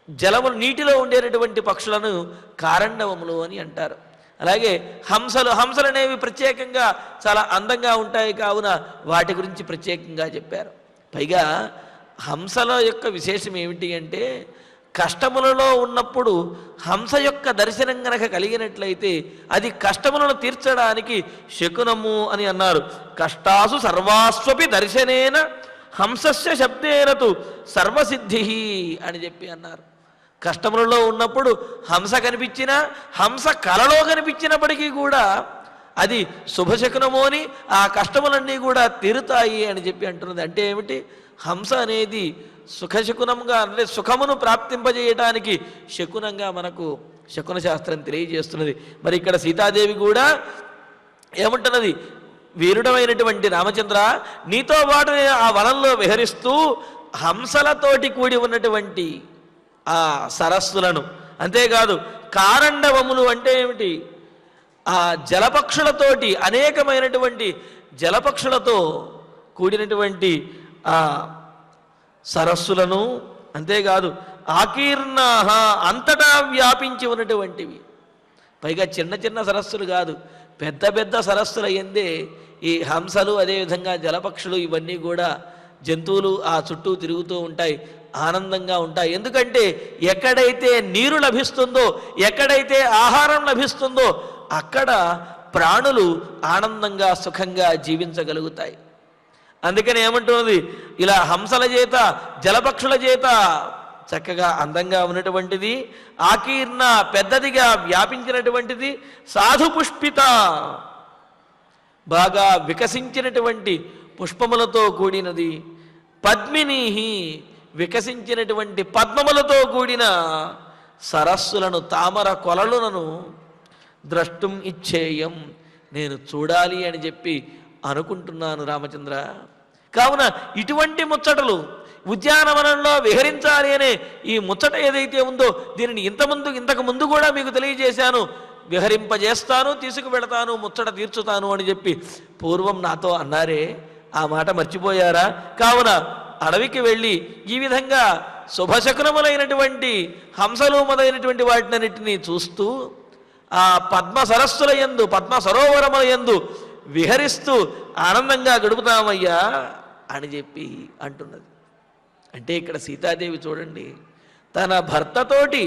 జలములు, నీటిలో ఉండేటటువంటి పక్షులను కారండవములు అని అంటారు. అలాగే హంసలు అనేవి ప్రత్యేకంగా చాలా అందంగా ఉంటాయి కావున వాటి గురించి ప్రత్యేకంగా చెప్పారు. పైగా హంసల యొక్క విశేషం ఏమిటి అంటే, కష్టములలో ఉన్నప్పుడు హంస యొక్క దర్శనం గనక కలిగినట్లయితే అది కష్టములను తీర్చడానికి శకునము అని అన్నారు. కష్టాసు సర్వాస్వపి దర్శనేన హంసస్య శబ్దేనతు సర్వసిద్ధి అని చెప్పి అన్నారు. కష్టములలో ఉన్నప్పుడు హంస కనిపించినా, హంస కలలో కనిపించినప్పటికీ కూడా అది శుభశకునము అని, ఆ కష్టములన్నీ కూడా తీరుతాయి అని చెప్పి అంటున్నది. అంటే ఏమిటి? హంస అనేది సుఖశకునంగా, అంటే సుఖమును ప్రాప్తింపజేయడానికి శకునంగా మనకు శకున శాస్త్రం తెలియజేస్తున్నది. మరి ఇక్కడ సీతాదేవి కూడా ఏమంటున్నది? వీరుడమైనటువంటి రామచంద్ర, నీతో పాటు ఆ వనంలో విహరిస్తూ హంసలతోటి కూడి ఉన్నటువంటి ఆ సరస్సులను, అంతేకాదు కారండవములు అంటే ఏమిటి? ఆ జలపక్షులతోటి, అనేకమైనటువంటి జలపక్షులతో కూడినటువంటి ఆ సరస్సులను, అంతేకాదు ఆకీర్ణాహ అంతటా వ్యాపించి ఉన్నటువంటివి. పైగా చిన్న చిన్న సరస్సులు కాదు, పెద్ద పెద్ద సరస్సుల ఎందే ఈ హంసలు, అదేవిధంగా జలపక్షులు, ఇవన్నీ కూడా జంతువులు ఆ చుట్టూ తిరుగుతూ ఉంటాయి, ఆనందంగా ఉంటాయి. ఎందుకంటే ఎక్కడైతే నీరు లభిస్తుందో, ఎక్కడైతే ఆహారం లభిస్తుందో అక్కడ ప్రాణులు ఆనందంగా సుఖంగా జీవించగలుగుతాయి. అందుకని ఏమంటున్నది? ఇలా హంసల చేత, జలపక్షుల చేత చక్కగా అందంగా ఉన్నటువంటిది, ఆకీర్ణ పెద్దదిగా వ్యాపించినటువంటిది, సాధుపుష్పిత బాగా వికసించినటువంటి పుష్పములతో కూడినది, పద్మినీహి వికసించినటువంటి పద్మములతో కూడిన సరస్సులను, తామర కొలలులను ద్రష్టుం ఇచ్చేయం, నేను చూడాలి అని చెప్పి అనుకుంటున్నాను రామచంద్ర. కావున ఇటువంటి ముచ్చటలు, ఉద్యానవనంలో విహరించాలి అనే ఈ ముచ్చట ఏదైతే ఉందో దీనిని ఇంతకు ముందు కూడా మీకు తెలియజేశాను. విహరింపజేస్తాను, తీసుకువెళతాను, ముచ్చట తీర్చుతాను అని చెప్పి పూర్వం నాతో అన్నారే, ఆ మాట మర్చిపోయారా? కావున అడవికి వెళ్ళి ఈ విధంగా శుభశకునములైనటువంటి హంసలు మొదలైనటువంటి వాటినన్నిటినీ చూస్తూ ఆ పద్మ సరస్సుల యందు, పద్మ సరోవరముల యందు విహరిస్తూ ఆనందంగా గడుపుతామయ్యా అని చెప్పి అంటున్నది. అంటే ఇక్కడ సీతాదేవి చూడండి, తన భర్తతోటి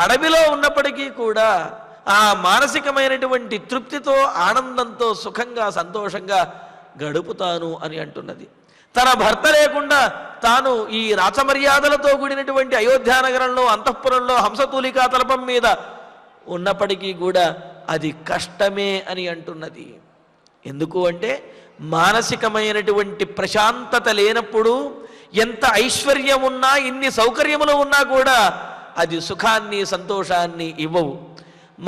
అడవిలో ఉన్నప్పటికీ కూడా ఆ మానసికమైనటువంటి తృప్తితో, ఆనందంతో, సుఖంగా, సంతోషంగా గడుపుతాను అని అంటున్నది. తన భర్త లేకుండా తాను ఈ రాచమర్యాదలతో కూడినటువంటి అయోధ్యానగరంలో, అంతఃపురంలో, హంసతూలికా తలపం మీద ఉన్నప్పటికీ కూడా అది కష్టమే అని అంటున్నది. ఎందుకు అంటే మానసికమైనటువంటి ప్రశాంతత లేనప్పుడు ఎంత ఐశ్వర్యం ఉన్నా, ఇన్ని సౌకర్యములు ఉన్నా కూడా అది సుఖాన్ని, సంతోషాన్ని ఇవ్వవు.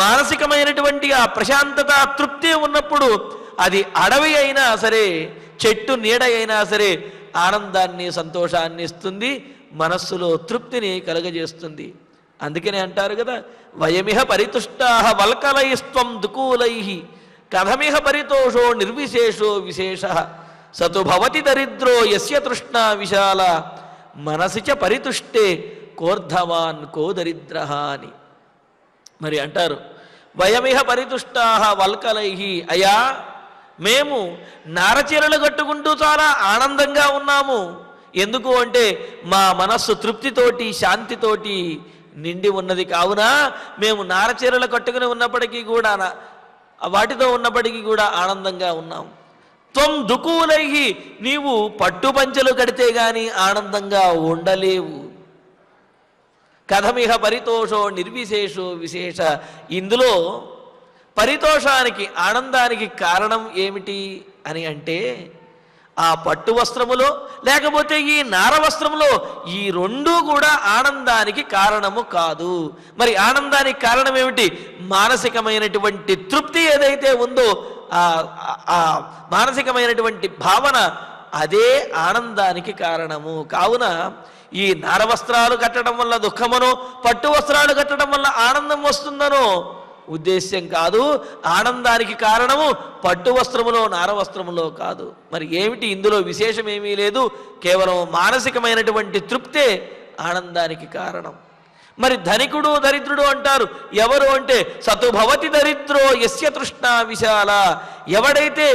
మానసికమైనటువంటి ఆ ప్రశాంతత, తృప్తి ఉన్నప్పుడు అది అడవి అయినా సరే, చెట్టు నీడ అయినా సరే ఆనందాన్ని, సంతోషాన్ని ఇస్తుంది, మనస్సులో తృప్తిని కలుగజేస్తుంది. అందుకనే అంటారు కదా, వయమిహ పరితుష్టాః వల్కలైస్త్వం దుకూలైః కథమిహ పరితోషో నిర్విశేషో విశేషః సతు భవతి దరిద్రో యస్య తృష్ణా విశాల మనసి చ పరితుష్టే కోర్ధవాన్ కో దరిద్రః అని. మరి అంటారు, వయమిహ పరితుష్టాః వల్కలైః, అయా మేము నారచీరలు కట్టుకుంటూ చాలా ఆనందంగా ఉన్నాము. ఎందుకు అంటే మా మనస్సు తృప్తితోటి, శాంతితోటి నిండి ఉన్నది. కావున మేము నారచీరలు కట్టుకుని ఉన్నప్పటికీ కూడా, వాటితో ఉన్నప్పటికీ కూడా ఆనందంగా ఉన్నాం. త్వం దుకూలైః, నీవు పట్టుపంచలు కడితే గాని ఆనందంగా ఉండలేవు. కథమిహ పరితోషో నిర్విశేషో విశేష, ఇందులో పరితోషానికి ఆనందానికి కారణం ఏమిటి అని అంటే ఆ పట్టు వస్త్రములో లేకపోతే ఈ నార వస్త్రములో ఈ రెండూ కూడా ఆనందానికి కారణము కాదు. మరి ఆనందానికి కారణం ఏమిటి? మానసికమైనటువంటి తృప్తి ఏదైతే ఉందో ఆ మానసికమైనటువంటి భావన అదే ఆనందానికి కారణము. కావున ఈ నార వస్త్రాలు కట్టడం వల్ల దుఃఖమనో పట్టు వస్త్రాలు కట్టడం వల్ల ఆనందం వస్తుందనో ఉద్దేశ్యం కాదు. ఆనందానికి కారణము పట్టు వస్త్రములో నార వస్త్రములో కాదు. మరి ఏమిటి ఇందులో విశేషం ఏమీ లేదు, కేవలం మానసికమైనటువంటి తృప్తే ఆనందానికి కారణం. మరి ధనికుడు దరిద్రుడు అంటారు. ఎవరు అంటే సతుభవతి దరిద్రో యస్య తృష్ణ విశాల. ఎవడైతే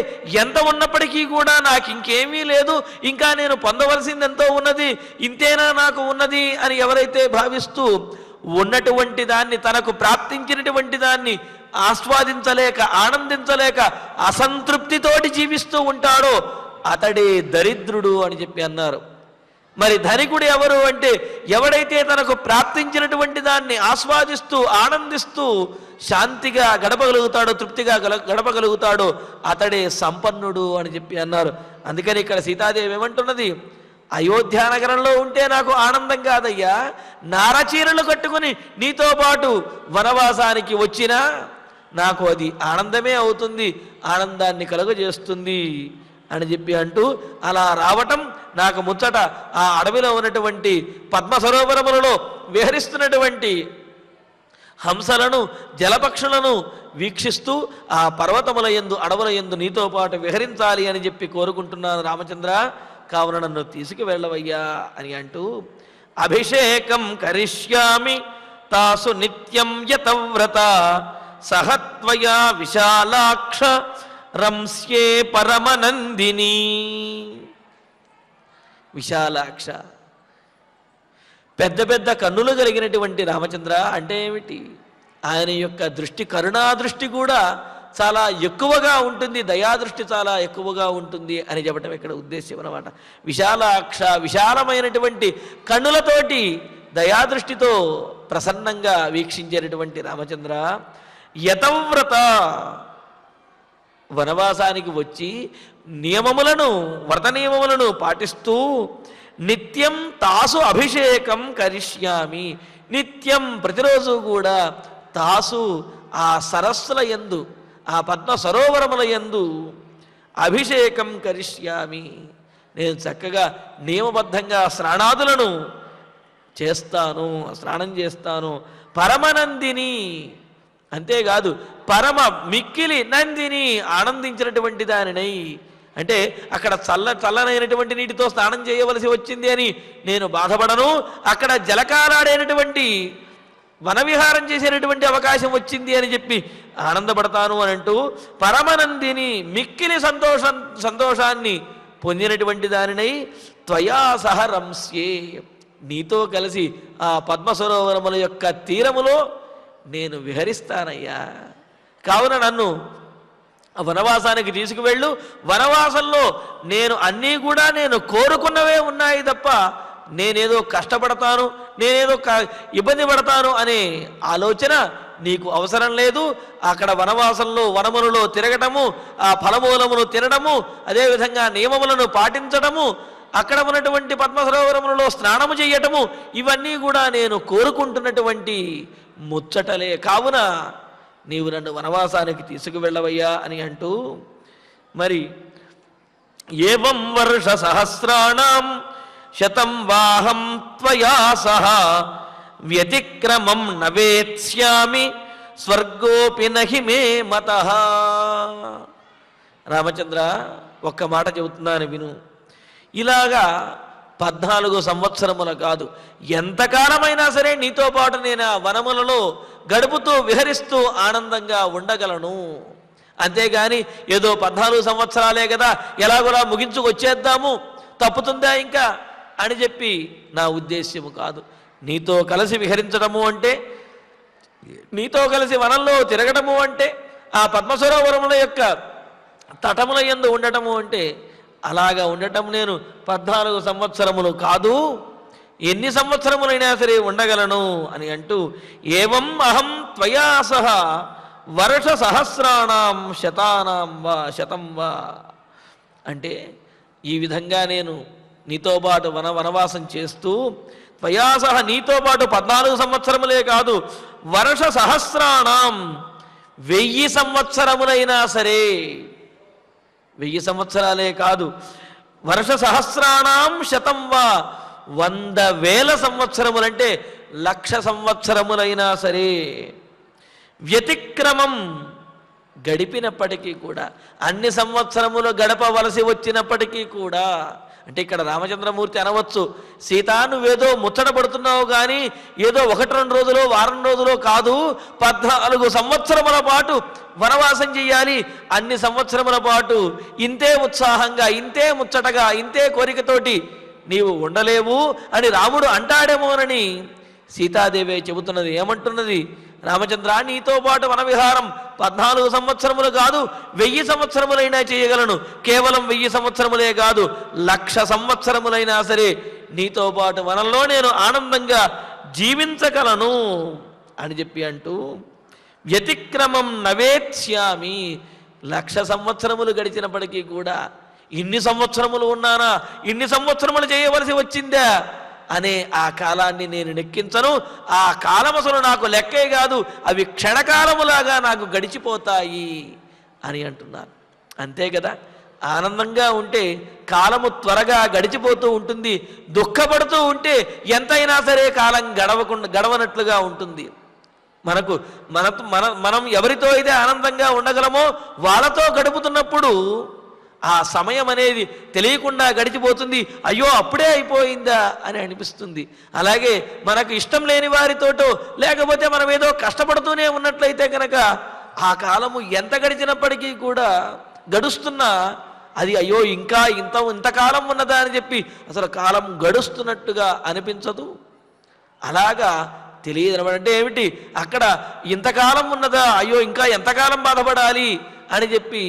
ఎంత ఉన్నప్పటికీ కూడా నాకు ఇంకేమీ లేదు, ఇంకా నేను పొందవలసింది ఎంతో ఉన్నది, ఇంతేనా నాకు ఉన్నది అని ఎవరైతే భావిస్తూ ఉన్నటువంటి దాన్ని, తనకు ప్రాప్తించినటువంటి దాన్ని ఆస్వాదించలేక ఆనందించలేక అసంతృప్తితోటి జీవిస్తూ ఉంటాడో అతడే దరిద్రుడు అని చెప్పి అన్నారు. మరి ధనికుడు ఎవరు అంటే ఎవడైతే తనకు ప్రాప్తించినటువంటి దాన్ని ఆస్వాదిస్తూ ఆనందిస్తూ శాంతిగా గడపగలుగుతాడో, తృప్తిగా గడపగలుగుతాడో అతడే సంపన్నుడు అని చెప్పి అన్నారు. అందుకని ఇక్కడ సీతాదేవి ఏమంటున్నది, అయోధ్య నగరంలో ఉంటే నాకు ఆనందం కాదయ్యా, నారచీరలు కట్టుకుని నీతో పాటు వనవాసానికి వచ్చినా నాకు అది ఆనందమే అవుతుంది, ఆనందాన్ని కలుగజేస్తుంది అని చెప్పి అంటూ అలా రావటం నాకు ముచ్చట. ఆ అడవిలో ఉన్నటువంటి పద్మ సరోవరములలో విహరిస్తున్నటువంటి హంసలను జలపక్షులను వీక్షిస్తూ ఆ పర్వతముల యందు అడవుల యందు నీతో పాటు విహరించాలి అని చెప్పి కోరుకుంటున్నాను రామచంద్ర, కావున నన్ను తీసుకువెళ్ళవయ్యా అని అంటూ అభిషేకం కరిష్యామి తాసు నిత్యం యతవ్రత సహత్వయా విశాలాక్ష రంస్యే పరమనందిని. విశాలాక్ష పెద్ద పెద్ద కన్నులు కలిగినటువంటి రామచంద్ర అంటే ఏమిటి? ఆయన యొక్క దృష్టి కరుణా దృష్టి కూడా చాలా ఎక్కువగా ఉంటుంది, దయాదృష్టి చాలా ఎక్కువగా ఉంటుంది అని చెప్పడం ఇక్కడ ఉద్దేశ్యం అన్నమాట. విశాలాక్ష విశాలమైనటువంటి కన్నులతోటి దయాదృష్టితో ప్రసన్నంగా వీక్షించేటటువంటి రామచంద్ర. యతవ్రత వనవాసానికి వచ్చి నియమములను వ్రత నియమములను పాటిస్తూ నిత్యం తాసు అభిషేకం కరిష్యామి. నిత్యం ప్రతిరోజు కూడా తాసు ఆ సరస్సుల యందు ఆ పద్మ సరోవరముల యందు అభిషేకం కరిష్యామి. నేను చక్కగా నియమబద్ధంగా స్నానాదులను చేస్తాను, స్నానం చేస్తాను. పరమనందిని అంతేకాదు పరమ మిక్కిలి నందిని ఆనందించినటువంటి దానినై. అంటే అక్కడ చల్లనైనటువంటి నీటితో స్నానం చేయవలసి వచ్చింది అని నేను బాధపడను, అక్కడ జలకాలాడైనటువంటి వనవిహారం చేసేటటువంటి అవకాశం వచ్చింది అని చెప్పి ఆనందపడతాను అని అంటూ పరమనందిని మిక్కిలి సంతోషాన్ని పొందినటువంటి దానినై త్వయా సహ రంస్యే. నీతో కలిసి ఆ పద్మ సరోవరముల యొక్క తీరములో నేను విహరిస్తానయ్యా. కావున నన్ను వనవాసానికి తీసుకువెళ్ళు. వనవాసంలో అన్నీ కూడా నేను కోరుకున్నవే ఉన్నాయి తప్ప నేనేదో కష్టపడతాను, నేనేదో ఇబ్బంది పడతాను అనే ఆలోచన నీకు అవసరం లేదు. అక్కడ వనవాసంలో వనములలో తిరగటము, ఆ ఫలమూలమును తినడము, అదేవిధంగా నియమములను పాటించడము, అక్కడ ఉన్నటువంటి పద్మసరోవరములలో స్నానము చేయటము, ఇవన్నీ కూడా నేను కోరుకుంటున్నటువంటి ముచ్చటలే. కావున నీవు నన్ను వనవాసానికి తీసుకువెళ్ళవయ్యా అని అంటూ మరి ఏవం వర్ష సహస్రాణం శతం వాహం త్వయా సహ వ్యతిక్రమం నవేత్స్యామి స్వర్గోపి నహి మే మతః. రామచంద్ర ఒక్క మాట చెబుతున్నాను విను. ఇలాగా 14 సంవత్సరముల కాదు, ఎంతకాలమైనా సరే నీతో పాటు నేను ఆ వనములలో గడుపుతూ విహరిస్తూ ఆనందంగా ఉండగలను. అంతేగాని ఏదో 14 సంవత్సరాలే కదా ఎలాగోలా ముగించుకొచ్చేద్దాము, తప్పుతుందా ఇంకా అని చెప్పి నా ఉద్దేశ్యము కాదు. నీతో కలిసి విహరించడము అంటే, నీతో కలిసి వనంలో తిరగడము అంటే, ఆ పద్మసరోవరముల యొక్క తటముల యందు ఉండటము అంటే, అలాగా ఉండటం నేను 14 సంవత్సరములు కాదు, ఎన్ని సంవత్సరములైనా సరే ఉండగలను అని అంటూ ఏవం అహం త్వయా సహ వర్ష సహస్రాణం శతానాం వా శతం వా. అంటే ఈ విధంగా నేను నీతో పాటు వనవాసం చేస్తూ త్వయా సహ నీతో పాటు 14 సంవత్సరములే కాదు, వర్ష సహస్రాణం 1000 సంవత్సరములైనా సరే, 1000 సంవత్సరాలే కాదు, వర్ష సహస్రాణం శతం వా 100,000 సంవత్సరములంటే 1,00,000 సంవత్సరములైనా సరే, వ్యతిక్రమం గడిపినప్పటికీ కూడా, అన్ని సంవత్సరములు గడపవలసి వచ్చినప్పటికీ కూడా, అంటే ఇక్కడ రామచంద్రమూర్తి అనవచ్చు, సీత నువ్వేదో ముచ్చట పడుతున్నావు కానీ ఏదో 1-2 రోజులో వారం రోజులో కాదు, 14 సంవత్సరముల పాటు వనవాసం చెయ్యాలి, అన్ని సంవత్సరముల పాటు ఇంతే ఉత్సాహంగా, ఇంతే ముచ్చటగా, ఇంతే కోరికతోటి నీవు ఉండలేవు అని రాముడు అంటాడేమోనని సీతాదేవి చెబుతున్నది. ఏమంటున్నది? రామచంద్ర, నీతో పాటు వనవిహారం 14 సంవత్సరములు కాదు, 1000 సంవత్సరములైనా చేయగలను. కేవలం 1000 సంవత్సరములే కాదు, 1,00,000 సంవత్సరములైనా సరే నీతో పాటు వనంలో నేను ఆనందంగా జీవించగలను అని చెప్పి అంటూ, వ్యతిక్రమం నవేత్స్యామి, 1,00,000 సంవత్సరములు గడిచినప్పటికీ కూడా ఇన్ని సంవత్సరములు ఉన్నానా, ఇన్ని సంవత్సరములు చేయవలసి వచ్చిందా అనే ఆ కాలాన్ని నేను లెక్కించను. ఆ కాలం అసలు నాకు లెక్కే కాదు, అవి క్షణకాలములాగా నాకు గడిచిపోతాయి అని అంటున్నారు. అంతే కదా, ఆనందంగా ఉంటే కాలము త్వరగా గడిచిపోతూ ఉంటుంది, దుఃఖపడుతూ ఉంటే ఎంతైనా సరే కాలం గడవనట్లుగా ఉంటుంది. మనం ఎవరితో అయితే ఆనందంగా ఉండగలమో వాళ్ళతో గడుపుతున్నప్పుడు ఆ సమయం అనేది తెలియకుండా గడిచిపోతుంది. అయ్యో అప్పుడే అయిపోయిందా అని అనిపిస్తుంది. అలాగే మనకు ఇష్టం లేని వారితోటో లేకపోతే మనం ఏదో కష్టపడుతూనే ఉన్నట్లయితే కనుక ఆ కాలము ఎంత గడిచినప్పటికీ కూడా గడుస్తున్నా అది అయ్యో ఇంకా ఇంతకాలం ఉన్నదా అని చెప్పి అసలు కాలం గడుస్తున్నట్టుగా అనిపించదు. అలాగా తెలియదు అంటే ఏమిటి, అక్కడ ఇంతకాలం ఉన్నదా, అయ్యో ఇంకా ఎంతకాలం బాధపడాలి అని చెప్పి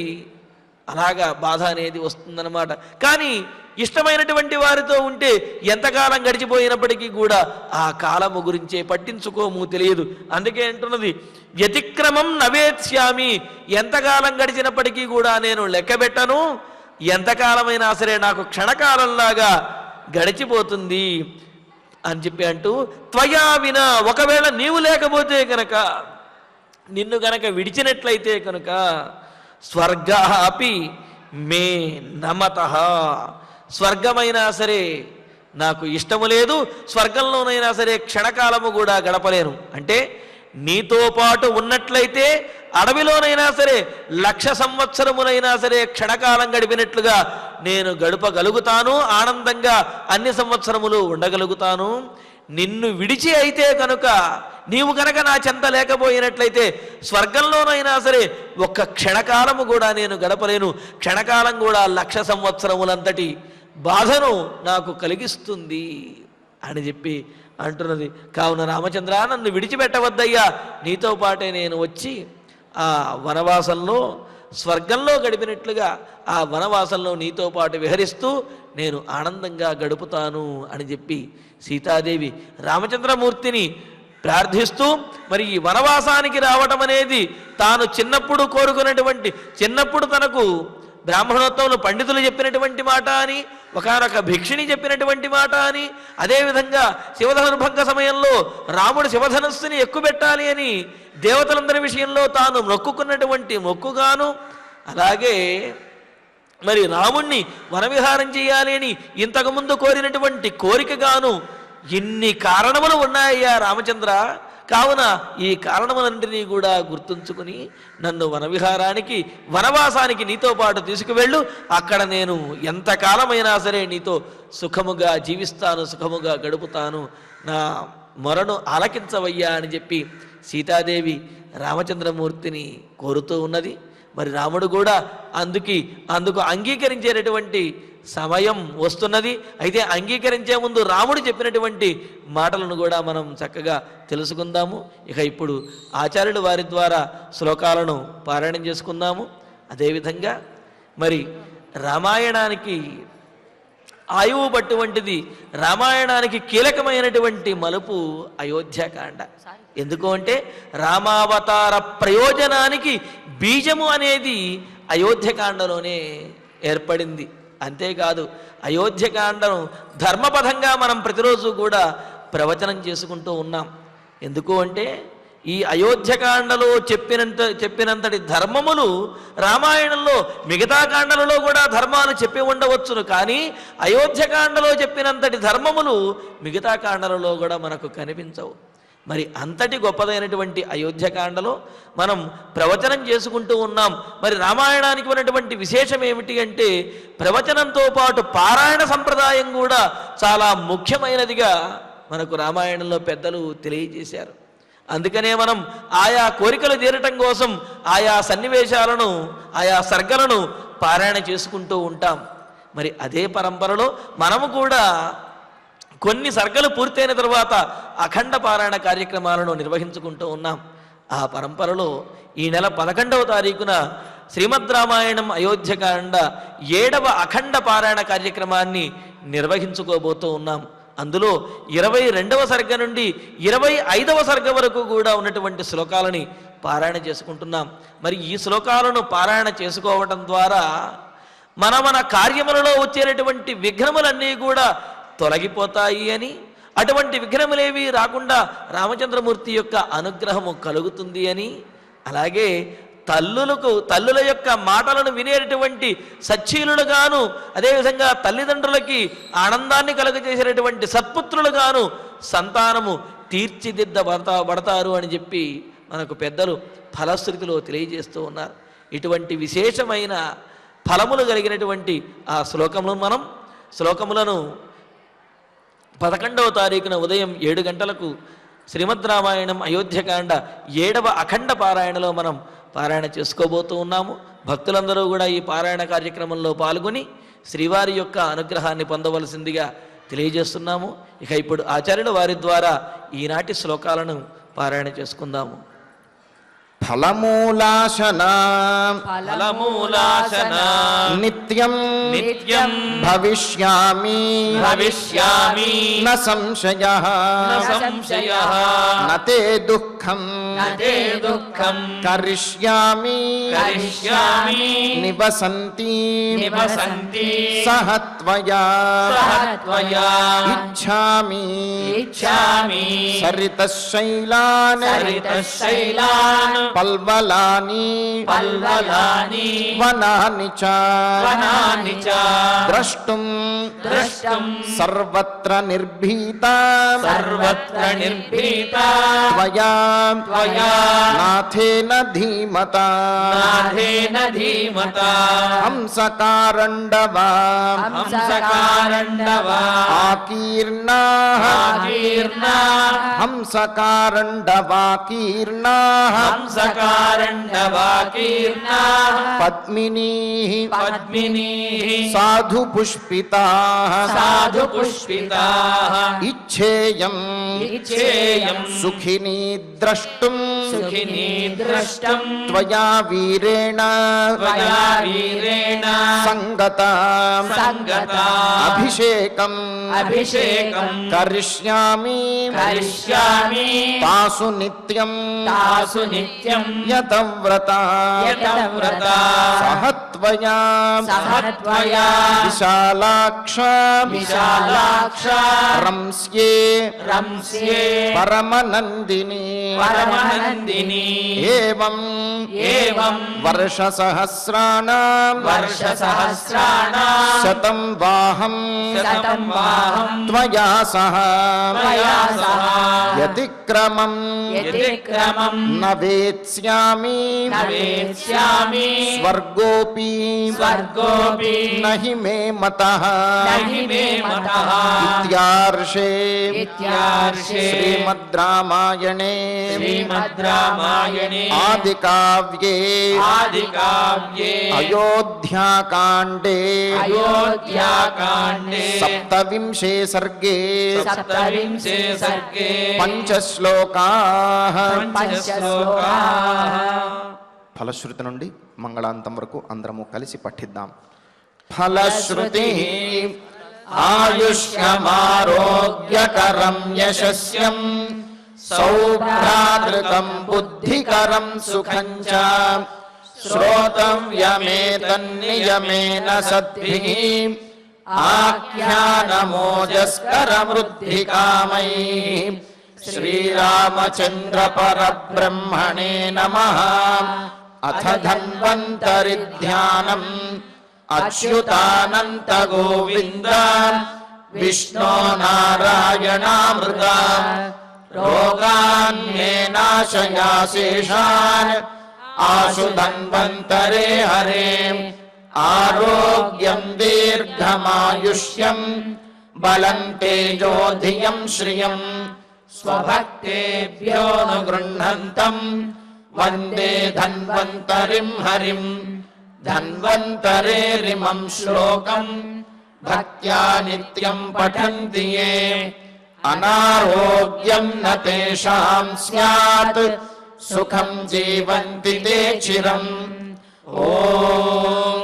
అలాగా బాధ అనేది వస్తుందన్నమాట. కానీ ఇష్టమైనటువంటి వారితో ఉంటే ఎంతకాలం గడిచిపోయినప్పటికీ కూడా ఆ కాలము గురించే పట్టించుకోము, తెలియదు. అందుకే అంటున్నది వ్యతిక్రమం నవేత్స్యామి, ఎంతకాలం గడిచినప్పటికీ కూడా నేను లెక్కబెట్టను, ఎంతకాలమైనా సరే నాకు క్షణకాలంలాగా గడిచిపోతుంది అని చెప్పి అంటూ, త్వయా వినా, ఒకవేళ నీవు లేకపోతే కనుక, నిన్ను గనక విడిచినట్లయితే కనుక, స్వర్గ అపి మే నమత, స్వర్గమైనా సరే నాకు ఇష్టము లేదు, స్వర్గంలోనైనా సరే క్షణకాలము కూడా గడపలేను. అంటే నీతో పాటు ఉన్నట్లయితే అడవిలోనైనా సరే 1,00,000 సంవత్సరములైనా సరే క్షణకాలం గడిపినట్లుగా నేను గడపగలుగుతాను, ఆనందంగా అన్ని సంవత్సరములు ఉండగలుగుతాను. నిన్ను విడిచి అయితే కనుక, నీవు కనుక నా చెంత లేకపోయినట్లయితే స్వర్గంలోనైనా సరే ఒక్క క్షణకాలము కూడా నేను గడపలేను, క్షణకాలం కూడా 1,00,000 సంవత్సరములంతటి బాధను నాకు కలిగిస్తుంది అని చెప్పి అంటున్నది. కావున రామచంద్ర, నన్ను విడిచిపెట్టవద్దయ్యా, నీతో పాటే నేను వచ్చి ఆ వనవాసంలో స్వర్గంలో గడిపినట్లుగా ఆ వనవాసంలో నీతో పాటు విహరిస్తూ నేను ఆనందంగా గడుపుతాను అని చెప్పి సీతాదేవి రామచంద్రమూర్తిని ప్రార్థిస్తూ, మరి ఈ వనవాసానికి రావటం అనేది తాను చిన్నప్పుడు కోరుకున్నటువంటి, చిన్నప్పుడు తనకు బ్రాహ్మణోత్తములు పండితులు చెప్పినటువంటి మాట అని, ఒకనొక భిక్షిణి చెప్పినటువంటి మాట అని, అదేవిధంగా శివధనుర్భంగ సమయంలో రాముడు శివధనస్సుని ఎక్కుపెట్టాలి అని దేవతలందరి విషయంలో తాను మొక్కుకున్నటువంటి మొక్కుగాను, అలాగే మరి రాముణ్ణి వనవిహారం చేయాలి అని ఇంతకుముందు కోరినటువంటి కోరికగాను ఇన్ని కారణములు ఉన్నాయ్యా రామచంద్ర. కావున ఈ కారణములన్నింటినీ కూడా గుర్తుంచుకుని నన్ను వనవిహారానికి, వనవాసానికి నీతో పాటు తీసుకువెళ్ళు, అక్కడ నేను ఎంతకాలమైనా సరే నీతో సుఖముగా జీవిస్తాను, సుఖముగా గడుపుతాను, నా మొరను ఆలకించవయ్యా అని చెప్పి సీతాదేవి రామచంద్రమూర్తిని కోరుతూ ఉన్నది. మరి రాముడు కూడా అందుకు అంగీకరించేటటువంటి సమయం వస్తున్నది. అయితే అంగీకరించే ముందు రాముడు చెప్పినటువంటి మాటలను కూడా మనం చక్కగా తెలుసుకుందాము. ఇక ఇప్పుడు ఆచార్యులు వారి ద్వారా శ్లోకాలను పారాయణం చేసుకుందాము. అదేవిధంగా మరి రామాయణానికి ఆయువు పట్టువంటిది రామాయణానికి కీలకమైనటువంటి మలుపు అయోధ్యకాండ. ఎందుకు అంటే రామావతార ప్రయోజనానికి బీజము అనేది అయోధ్యకాండలోనే ఏర్పడింది. అంతేకాదు అయోధ్యకాండను ధర్మపథంగా మనం ప్రతిరోజు కూడా ప్రవచనం చేసుకుంటూ ఉన్నాం. ఎందుకు అంటే ఈ అయోధ్యకాండలో చెప్పినంతటి ధర్మములు రామాయణంలో మిగతా కాండలలో కూడా ధర్మాలు చెప్పి ఉండవచ్చును, కానీ అయోధ్యకాండలో చెప్పినంతటి ధర్మములు మిగతా కాండలలో కూడా మనకు కనిపించవు. మరి అంతటి గొప్పదైనటువంటి అయోధ్యకాండలో మనం ప్రవచనం చేసుకుంటూ ఉన్నాం. మరి రామాయణానికి ఉన్నటువంటి విశేషం ఏమిటి అంటే ప్రవచనంతో పాటు పారాయణ సంప్రదాయం కూడా చాలా ముఖ్యమైనదిగా మనకు రామాయణంలో పెద్దలు తెలియజేశారు. అందుకనే మనం ఆయా కోరికలు తీరటం కోసం ఆయా సన్నివేశాలను ఆయా సర్గలను పారాయణ చేసుకుంటూ ఉంటాం. మరి అదే పరంపరలో మనము కూడా కొన్ని సర్గలు పూర్తయిన తర్వాత అఖండ పారాయణ కార్యక్రమాలను నిర్వహించుకుంటూ ఉన్నాం. ఆ పరంపరలో ఈ నెల 11వ తారీఖున శ్రీమద్ రామాయణం అయోధ్యకాండ 7వ అఖండ పారాయణ కార్యక్రమాన్ని నిర్వహించుకోబోతూ ఉన్నాం. అందులో 22వ సర్గ నుండి 25వ సర్గ వరకు కూడా ఉన్నటువంటి శ్లోకాలని పారాయణ చేసుకుంటున్నాం. మరి ఈ శ్లోకాలను పారాయణ చేసుకోవటం ద్వారా మన కార్యములలో వచ్చేటటువంటి విఘ్నములన్నీ కూడా తొలగిపోతాయి అని, అటువంటి విఘ్నములేవి రాకుండా రామచంద్రమూర్తి యొక్క అనుగ్రహము కలుగుతుంది అని, అలాగే తల్లుల యొక్క మాటలను వినేటటువంటి సచ్చీలుగాను, అదేవిధంగా తల్లిదండ్రులకి ఆనందాన్ని కలుగజేసేటటువంటి సత్పుత్రులుగాను సంతానము తీర్చిదిద్దబడతారు అని చెప్పి మనకు పెద్దలు ఫలశ్రుతిలో తెలియజేస్తూ ఉన్నారు. ఇటువంటి విశేషమైన ఫలములు కలిగినటువంటి ఆ శ్లోకములను 11వ తారీఖున ఉదయం 7 గంటలకు శ్రీమద్ రామాయణం అయోధ్యకాండ 7వ అఖండ పారాయణలో మనం పారాయణ చేసుకోబోతూ ఉన్నాము. భక్తులందరూ కూడా ఈ పారాయణ కార్యక్రమంలో పాల్గొని శ్రీవారి యొక్క అనుగ్రహాన్ని పొందవలసిందిగా తెలియజేస్తున్నాము. ఇక ఇప్పుడు ఆచార్యుల వారి ద్వారా ఈనాటి శ్లోకాలను పారాయణ చేసుకుందాము. ఫలమూలాశన నిత్యం భవిష్యామి న సంశయః నతే దుఃఖం కరిష్యామి నివసంతి సహ త్వయా ఇచ్ఛామి సరితశైలాన్ పల్వలాని వనాని చ ద్రష్టుం సర్వత్ర నిర్భీతా త్వయా నాథేన ధీమతా హంసకారండవా ఆకీర్ణాః హంసకారండవాకీర్ణాః పద్మినీః సాధు పుష్పితాః ఇచ్ఛేయం సుఖినీ ద్రష్టుం త్వయా వీరేణ సంగత అభిషేకం కరిష్యామి తాసు నిత్యం యతవ్రత సహ త్వయా విశాలాక్ష రంస్యే పరమనందిని ఏవం వర్షసహస్రాణాం శతం వాహం త్వయా సహ యతిక్రమం న వేత్స్యామి స్వర్గోపి నహి మే మతః ఇత్యార్షే శ్రీమద్ రామాయణే ఆదికావ్యే అయోధ్యాకాండే సప్తవింశే సర్గే పంచశ్లోకాః. ఫలశ్రుతి నుండి మంగళాంతం వరకు అందరము కలిసి పఠిద్దాం. ఫలశ్రుతి ఆయుష్యమారోగ్యకరం యశస్యం సౌభ్రాతృకం బుద్ధికరం సుఖం చ శ్రోతవ్యమేతన్నియమేన సద్భిః ఆఖ్యానమోజస్కరమృద్ధికామైః శ్రీరామచంద్ర పరబ్రహ్మణే నమః. అథ ధన్వంతరి ధ్యానం అచ్యుతానంత గోవింద విష్ణో నారాయణామృత రోగాన్ మే నాశయాశేషాన్ ఆశు ధన్వంతరే హరే. ఆరోగ్యం దీర్ఘమాయుష్యం బలం తేజోధియం శ్రియం స్వభక్తేభ్యోనుగృహంతం వందే ధన్వంతరిం హరిం. ధన్వంతరేరిమం శ్లోకం భక్త్యా నిత్యం పఠంతి యే అనారోగ్యం న తేషాం స్యాత్ సుఖం జీవంతి తే చిరం. ఓం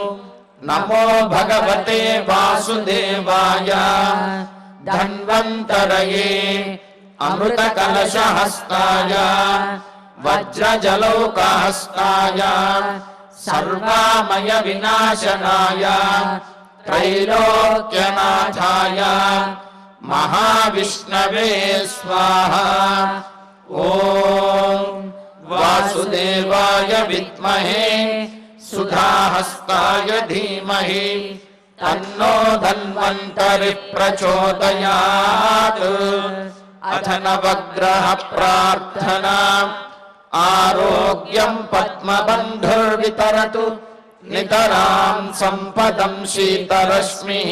నమో భగవతే వాసుదేవాయ ధన్వంతరయే అమృత కలశహస్తాయ వజ్రజలౌకహస్తాయ సర్వామయ వినాశనాయ త్రైలోక్యనాథాయ మహావిష్ణవే స్వాహా. ఓం వాసుదేవాయ విద్మహే సుధాహస్తాయ ధీమహి తన్నో ధన్వంతరి ప్రచోదయాత్. అథ నవగ్రహ ప్రార్థనా. ఆరోగ్యం పద్మబంధుర్వితరతు నితరాం సంపదం శీతరశ్మిః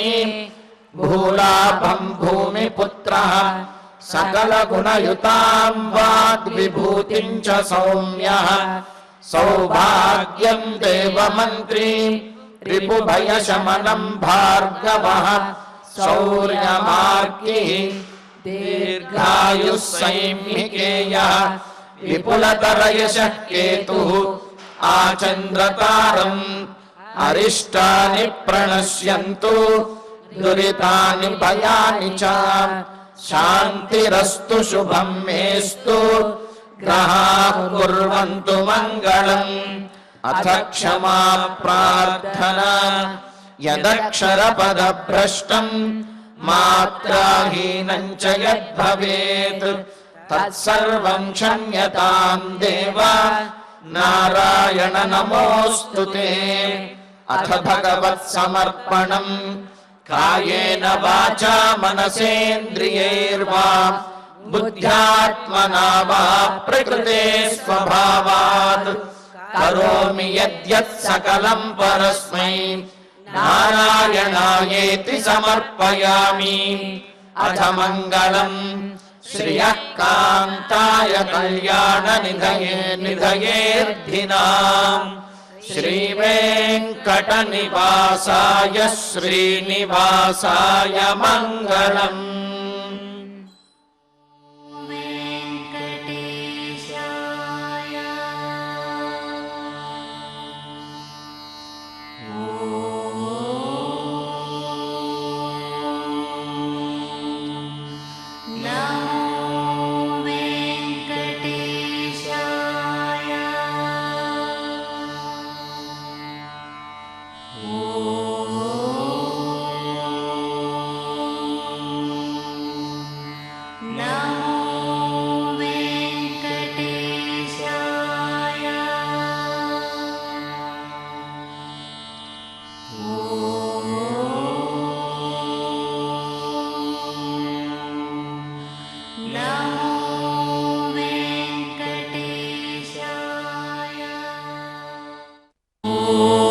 భూలాభం భూమిపుత్రః సకల గుణయుతాం వాగ్విభూతిం చ సౌమ్యః సౌభాగ్యం దేవమంత్రీ రిపుభయశమనం భార్గవః శౌర్యమార్గిః దీర్ఘాయుః సైమికేయః విపులతరయశః కేతుః ఆచంద్రతారం. అరిష్టాని ప్రణశ్యంతు దురితాని భయాని చ శాంతిరస్తు శుభం మేస్తు గ్రహాః కుర్వంతు మంగళం. అథ క్షమా ప్రార్థనా. యదక్షరపదభ్రష్టం మాత్రాహీనం చ యద్భవేత్ తత్సర్వం క్షమ్యతాం దేవ నారాయణ నమోస్తుతే. అథ భగవత్ సమర్పణం. కాయేన వాచా మనసేంద్రియైర్వా బుద్ధ్యాత్మనా వా ప్రకృతే స్వభావాత్ కరోమి యద్యత్ సకలం పరస్మై నారాయణాయేతి సమర్పయామి. అథ మంగళం శ్రియః కాంతాయ కళ్యాణ నిధయేర్ధినాం శ్రీవేంకటనివాసాయ శ్రీనివాసాయ మంగళం. ఓ